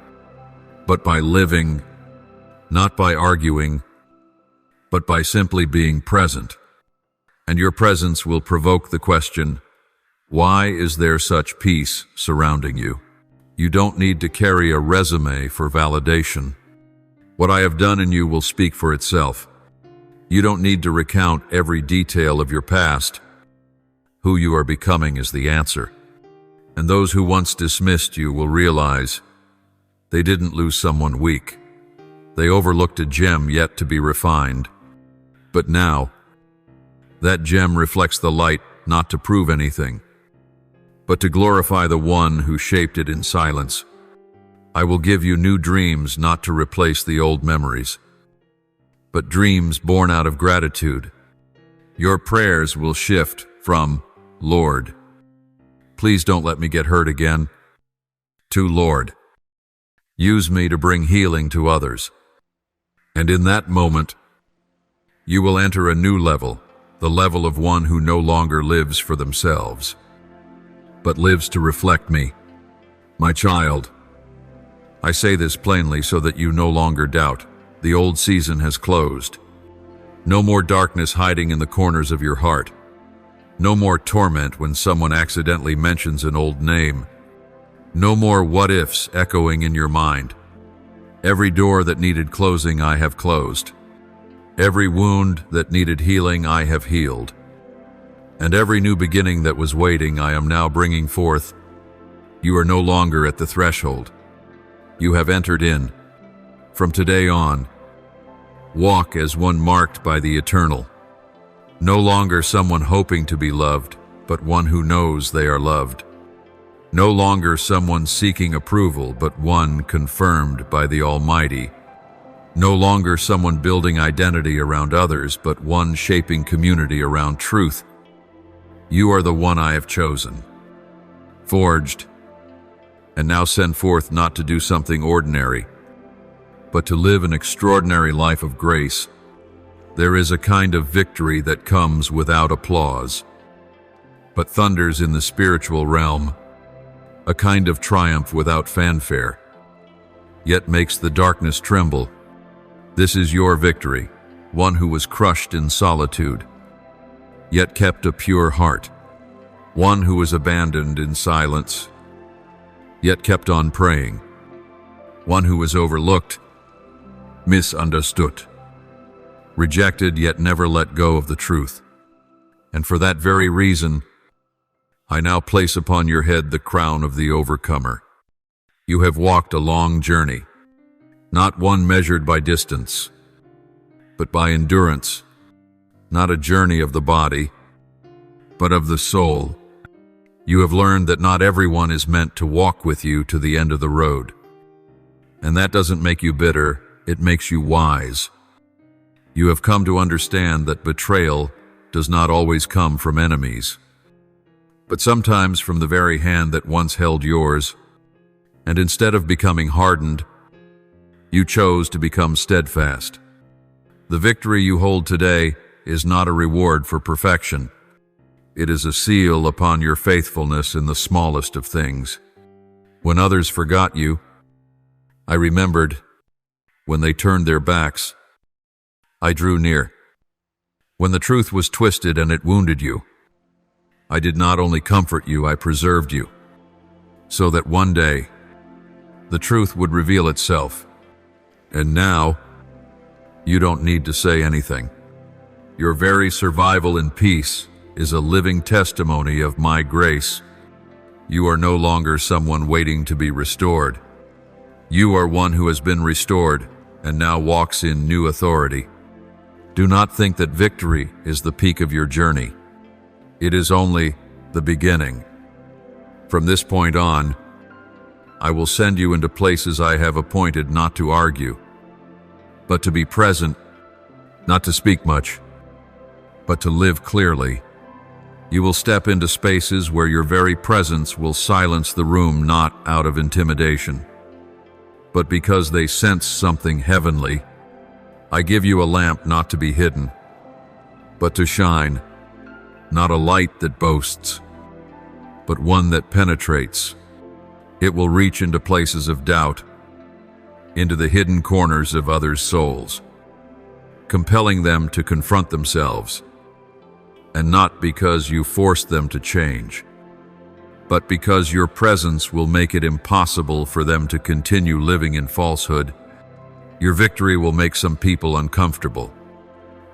but by living, not by arguing, but by simply being present. And your presence will provoke the question, why is there such peace surrounding you? You don't need to carry a resume for validation. What I have done in you will speak for itself. You don't need to recount every detail of your past. Who you are becoming is the answer. And those who once dismissed you will realize they didn't lose someone weak. They overlooked a gem yet to be refined. But now, that gem reflects the light not to prove anything, but to glorify the one who shaped it in silence. I will give you new dreams not to replace the old memories, but dreams born out of gratitude. Your prayers will shift from, Lord, please don't let me get hurt again, to Lord, use me to bring healing to others. And in that moment, you will enter a new level, the level of one who no longer lives for themselves, but lives to reflect me. My child, I say this plainly so that you no longer doubt. The old season has closed. No more darkness hiding in the corners of your heart. No more torment when someone accidentally mentions an old name. No more what-ifs echoing in your mind. Every door that needed closing I have closed. Every wound that needed healing I have healed. And every new beginning that was waiting I am now bringing forth. You are no longer at the threshold. You have entered in. From today on, walk as one marked by the eternal. No longer someone hoping to be loved, but one who knows they are loved. No longer someone seeking approval, but one confirmed by the Almighty. No longer someone building identity around others, but one shaping community around truth. You are the one I have chosen, forged, and now send forth not to do something ordinary, but to live an extraordinary life of grace. There is a kind of victory that comes without applause, but thunders in the spiritual realm, a kind of triumph without fanfare, yet makes the darkness tremble. This is your victory, one who was crushed in solitude, yet kept a pure heart, one who was abandoned in silence, yet kept on praying, one who was overlooked, misunderstood, rejected yet never let go of the truth. And for that very reason, I now place upon your head the crown of the overcomer. You have walked a long journey. not one measured by distance, but by endurance, not a journey of the body, but of the soul. You have learned that not everyone is meant to walk with you to the end of the road. And that doesn't make you bitter, it makes you wise. You have come to understand that betrayal does not always come from enemies, but sometimes from the very hand that once held yours, and instead of becoming hardened, you chose to become steadfast. The victory you hold today is not a reward for perfection. It is a seal upon your faithfulness in the smallest of things. When others forgot you, I remembered. When they turned their backs, I drew near. When the truth was twisted and it wounded you, I did not only comfort you, I preserved you, so that one day the truth would reveal itself. And now, you don't need to say anything. Your very survival in peace is a living testimony of my grace. You are no longer someone waiting to be restored. You are one who has been restored and now walks in new authority. Do not think that victory is the peak of your journey. It is only the beginning. From this point on, I will send you into places I have appointed not to argue, but to be present, not to speak much, but to live clearly. You will step into spaces where your very presence will silence the room, not out of intimidation, but because they sense something heavenly. I give you a lamp not to be hidden, but to shine, not a light that boasts, but one that penetrates. It will reach into places of doubt, into the hidden corners of others' souls, compelling them to confront themselves, and not because you force them to change, but because your presence will make it impossible for them to continue living in falsehood. Your victory will make some people uncomfortable,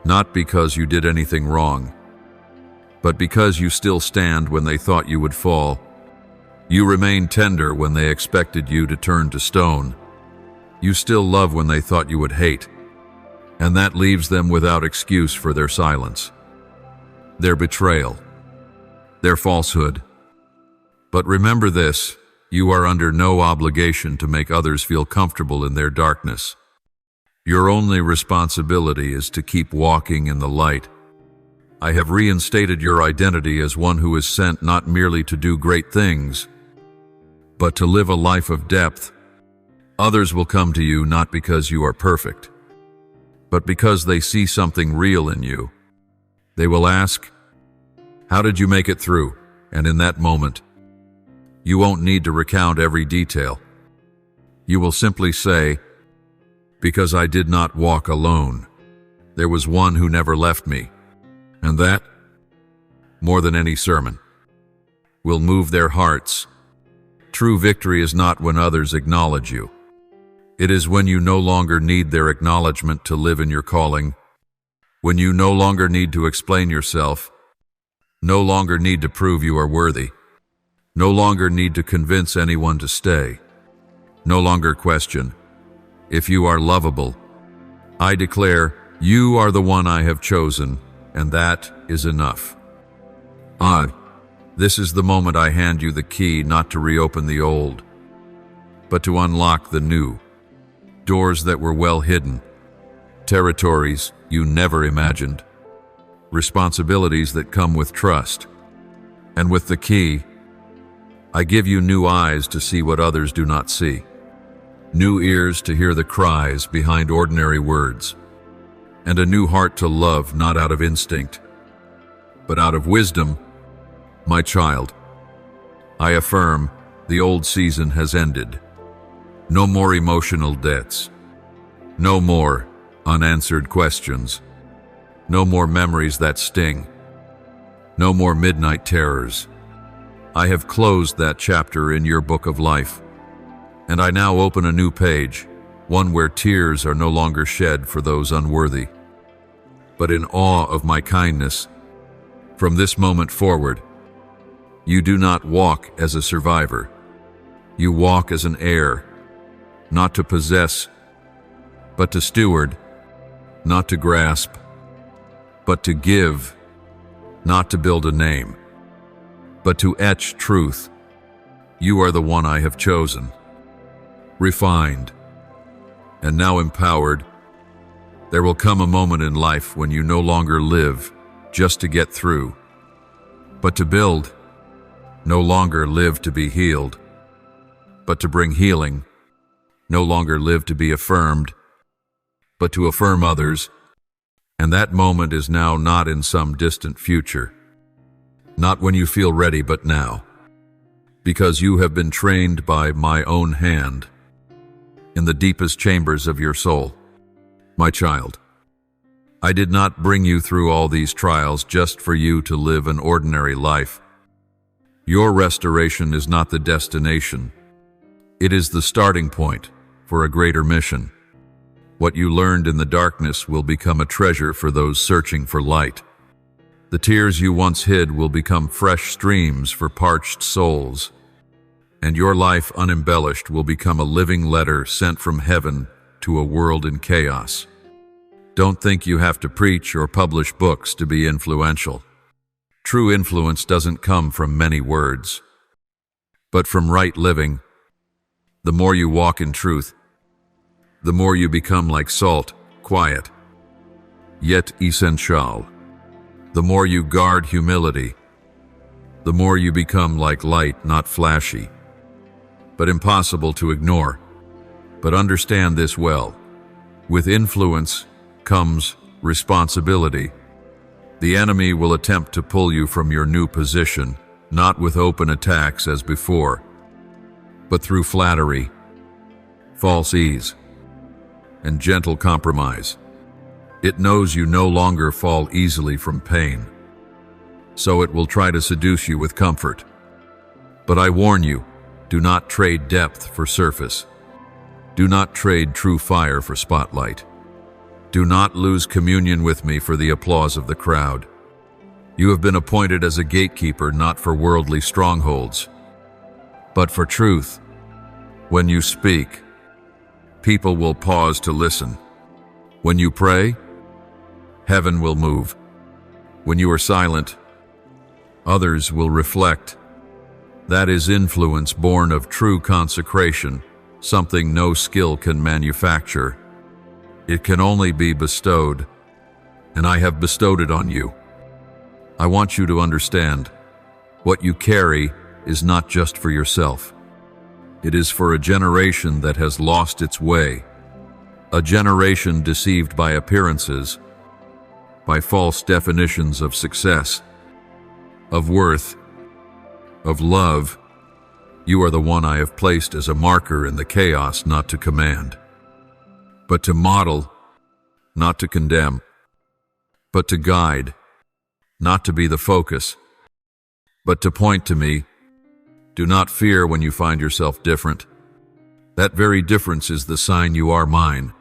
not because you did anything wrong, but because you still stand when they thought you would fall. You remain tender when they expected you to turn to stone. You still love when they thought you would hate, and that leaves them without excuse for their silence, their betrayal, their falsehood. But remember this, you are under no obligation to make others feel comfortable in their darkness. Your only responsibility is to keep walking in the light. I have reinstated your identity as one who is sent not merely to do great things, but to live a life of depth. Others will come to you not because you are perfect, but because they see something real in you. They will ask, "How did you make it through?" And in that moment, you won't need to recount every detail. You will simply say, "Because I did not walk alone. There was one who never left me." And that, more than any sermon, will move their hearts. True victory is not when others acknowledge you. It is when you no longer need their acknowledgement to live in your calling, when you no longer need to explain yourself, no longer need to prove you are worthy, no longer need to convince anyone to stay, no longer question, "If you are lovable." I declare, you are the one I have chosen, and that is enough. This is the moment I hand you the key not to reopen the old, but to unlock the new. Doors that were well hidden, territories you never imagined, responsibilities that come with trust. And with the key, I give you new eyes to see what others do not see, new ears to hear the cries behind ordinary words, and a new heart to love not out of instinct, but out of wisdom. My child, I affirm the old season has ended. No more emotional debts. No more unanswered questions. No more memories that sting. No more midnight terrors. I have closed that chapter in your book of life, and I now open a new page, one where tears are no longer shed for those unworthy, but in awe of my kindness. From this moment forward, you do not walk as a survivor. You walk as an heir, not to possess, but to steward, not to grasp, but to give, not to build a name, but to etch truth. You are the one I have chosen, refined, and now empowered. There will come a moment in life when you no longer live just to get through, but to build, no longer live to be healed, but to bring healing, no longer live to be affirmed, but to affirm others. And that moment is now, not in some distant future, not when you feel ready, but now, because you have been trained by my own hand in the deepest chambers of your soul. My child, I did not bring you through all these trials just for you to live an ordinary life. Your restoration is not the destination. It is the starting point for a greater mission. What you learned in the darkness will become a treasure for those searching for light. The tears you once hid will become fresh streams for parched souls, and your life unembellished will become a living letter sent from heaven to a world in chaos. Don't think you have to preach or publish books to be influential. True influence doesn't come from many words, but from right living. The more you walk in truth, the more you become like salt, quiet, yet essential. The more you guard humility, the more you become like light, not flashy, but impossible to ignore. But understand this well. With influence comes responsibility. The enemy will attempt to pull you from your new position, not with open attacks as before, but through flattery, false ease, and gentle compromise. It knows you no longer fall easily from pain, so it will try to seduce you with comfort. But I warn you, do not trade depth for surface. Do not trade true fire for spotlight. Do not lose communion with me for the applause of the crowd. You have been appointed as a gatekeeper not for worldly strongholds, but for truth. When you speak, people will pause to listen. When you pray, heaven will move. When you are silent, others will reflect. That is influence born of true consecration, something no skill can manufacture. It can only be bestowed, and I have bestowed it on you. I want you to understand, what you carry is not just for yourself. It is for a generation that has lost its way, a generation deceived by appearances, by false definitions of success, of worth, of love. You are the one I have placed as a marker in the chaos, not to command, but to model, not to condemn, but to guide, not to be the focus, but to point to me. Do not fear when you find yourself different. That very difference is the sign you are mine.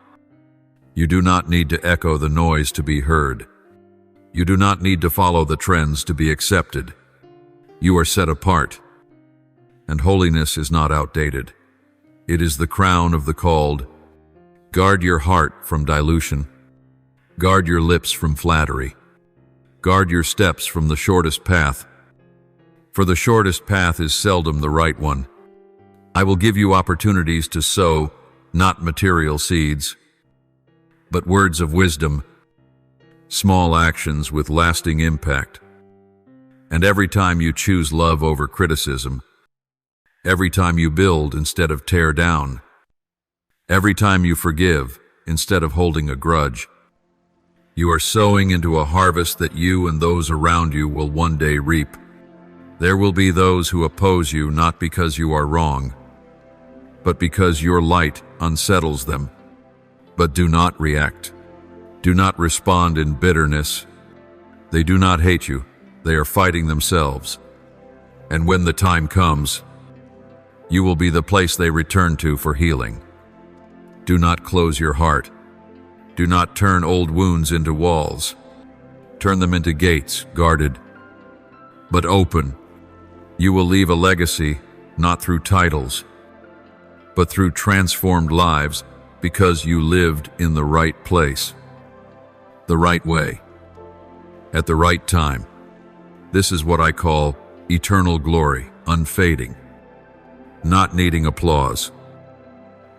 You do not need to echo the noise to be heard. You do not need to follow the trends to be accepted. You are set apart, and holiness is not outdated. It is the crown of the called. Guard your heart from dilution. Guard your lips from flattery. Guard your steps from the shortest path, for the shortest path is seldom the right one. I will give you opportunities to sow, not material seeds, but words of wisdom, small actions with lasting impact. And every time you choose love over criticism, every time you build instead of tear down, every time you forgive instead of holding a grudge, you are sowing into a harvest that you and those around you will one day reap. There will be those who oppose you not because you are wrong, but because your light unsettles them. But do not react. Do not respond in bitterness. They do not hate you. They are fighting themselves. And when the time comes, you will be the place they return to for healing. Do not close your heart. Do not turn old wounds into walls. Turn them into gates, guarded, but open. You will leave a legacy, not through titles, but through transformed lives, because you lived in the right place, the right way, at the right time. This is what I call eternal glory, unfading, not needing applause,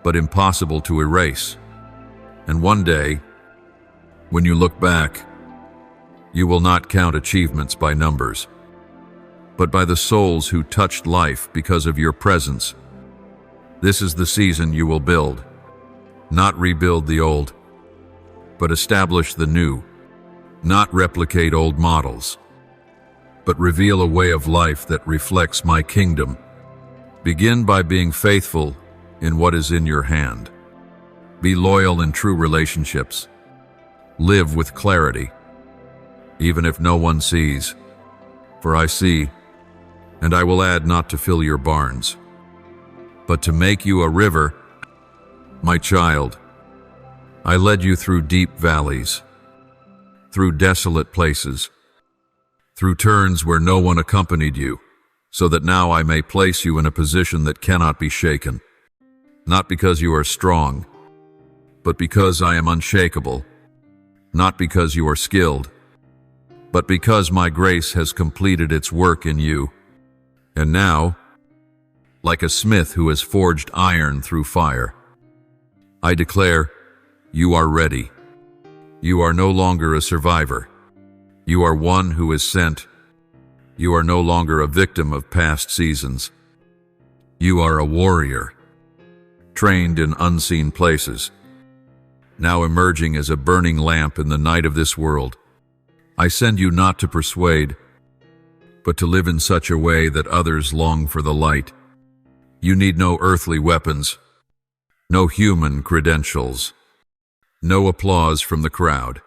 but impossible to erase. And one day, when you look back, you will not count achievements by numbers, but by the souls who touched life because of your presence. This is the season you will build, not rebuild the old, but establish the new, not replicate old models, but reveal a way of life that reflects my kingdom. Begin by being faithful in what is in your hand. Be loyal in true relationships. Live with clarity, even if no one sees. For I see, and I will add not to fill your barns, but to make you a river. My child, I led you through deep valleys, through desolate places, through turns where no one accompanied you, so that now I may place you in a position that cannot be shaken. Not because you are strong, but because I am unshakable. Not because you are skilled, but because my grace has completed its work in you. And now, like a smith who has forged iron through fire, I declare, you are ready. You are no longer a survivor. You are one who is sent. You are no longer a victim of past seasons. You are a warrior, trained in unseen places, now emerging as a burning lamp in the night of this world. I send you not to persuade, but to live in such a way that others long for the light. You need no earthly weapons, no human credentials, no applause from the crowd.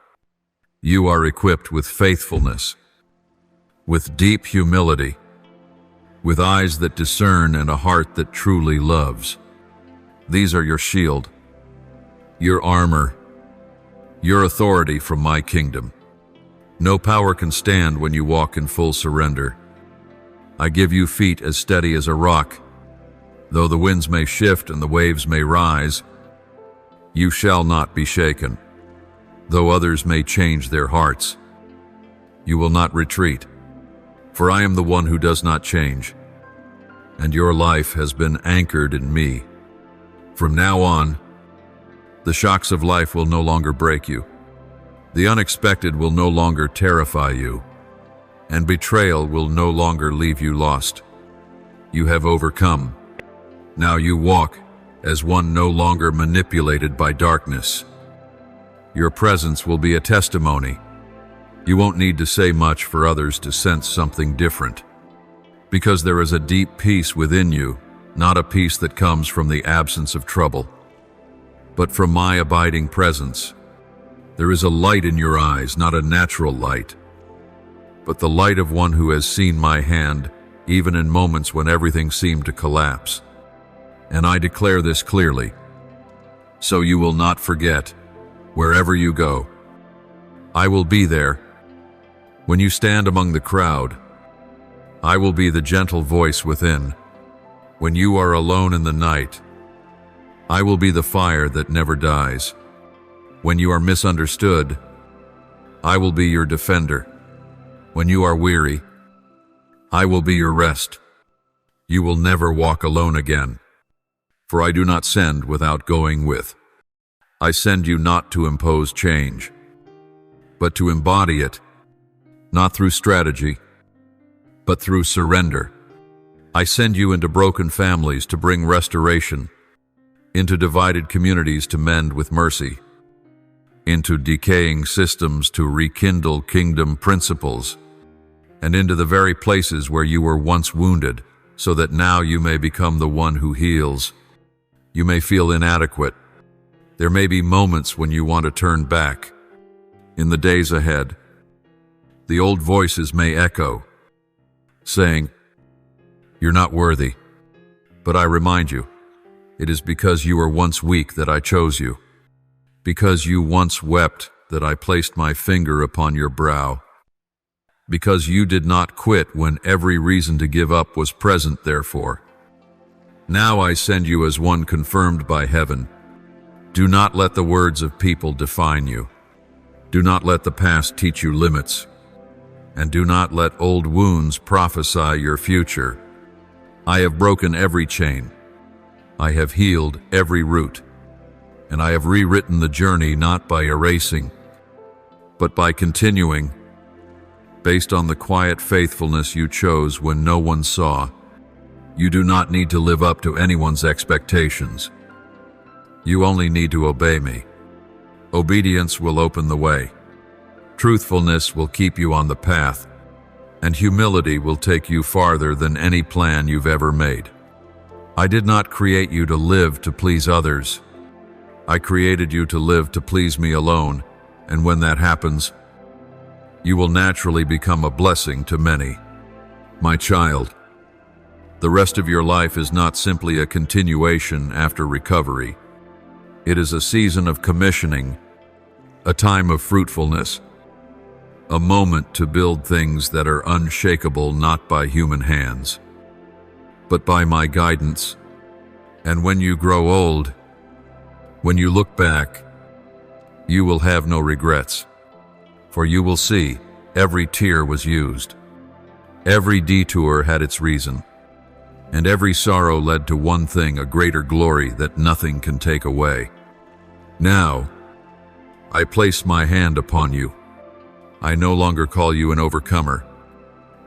You are equipped with faithfulness, with deep humility, with eyes that discern and a heart that truly loves. These are your shield, your armor, your authority from my kingdom. No power can stand when you walk in full surrender. I give you feet as steady as a rock. Though the winds may shift and the waves may rise, you shall not be shaken. Though others may change their hearts, you will not retreat. For I am the one who does not change, and your life has been anchored in me. From now on, the shocks of life will no longer break you. The unexpected will no longer terrify you, and betrayal will no longer leave you lost. You have overcome. Now you walk as one no longer manipulated by darkness. Your presence will be a testimony. You won't need to say much for others to sense something different, because there is a deep peace within you, not a peace that comes from the absence of trouble, but from my abiding presence. There is a light in your eyes, not a natural light, but the light of one who has seen my hand, even in moments when everything seemed to collapse. And I declare this clearly, so you will not forget, wherever you go. I will be there. When you stand among the crowd, I will be the gentle voice within. When you are alone in the night, I will be the fire that never dies. When you are misunderstood, I will be your defender. When you are weary, I will be your rest. You will never walk alone again, for I do not send without going with. I send you not to impose change, but to embody it, not through strategy, but through surrender. I send you into broken families to bring restoration, into divided communities to mend with mercy, into decaying systems to rekindle kingdom principles, and into the very places where you were once wounded, so that now you may become the one who heals. You may feel inadequate. There may be moments when you want to turn back. In the days ahead, the old voices may echo, saying, "You're not worthy." But I remind you, it is because you were once weak that I chose you. Because you once wept that I placed my finger upon your brow. Because you did not quit when every reason to give up was present, therefore. Now I send you as one confirmed by heaven, Do not let the words of people define you. Do not let the past teach you limits. And do not let old wounds prophesy your future. I have broken every chain. I have healed every root. And I have rewritten the journey not by erasing, but by continuing, based on the quiet faithfulness you chose when no one saw. You do not need to live up to anyone's expectations. You only need to obey me. Obedience will open the way. Truthfulness will keep you on the path, and humility will take you farther than any plan you've ever made. I did not create you to live to please others. I created you to live to please me alone, and when that happens, you will naturally become a blessing to many. My child, the rest of your life is not simply a continuation after recovery. It is a season of commissioning, a time of fruitfulness, a moment to build things that are unshakable not by human hands, but by my guidance. And when you grow old, when you look back, you will have no regrets, for you will see every tear was used. Every detour had its reason, and every sorrow led to one thing, a greater glory that nothing can take away. Now, I place my hand upon you. I no longer call you an overcomer.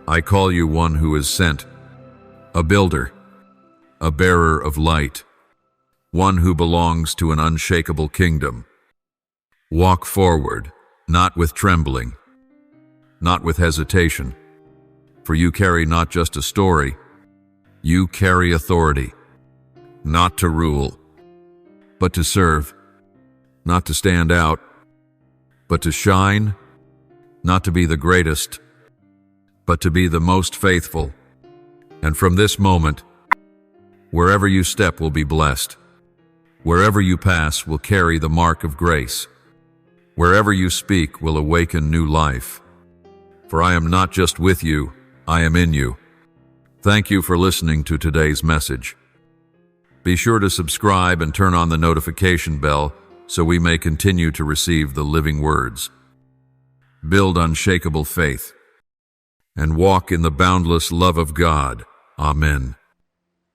I call you one who is sent, a builder, a bearer of light, one who belongs to an unshakable kingdom. Walk forward, not with trembling, not with hesitation, for you carry not just a story, you carry authority, not to rule, but to serve, not to stand out, but to shine, not to be the greatest, but to be the most faithful. And from this moment, wherever you step will be blessed. Wherever you pass will carry the mark of grace. Wherever you speak will awaken new life. For I am not just with you, I am in you. Thank you for listening to today's message. Be sure to subscribe and turn on the notification bell so we may continue to receive the living words. Build unshakable faith and walk in the boundless love of God. Amen.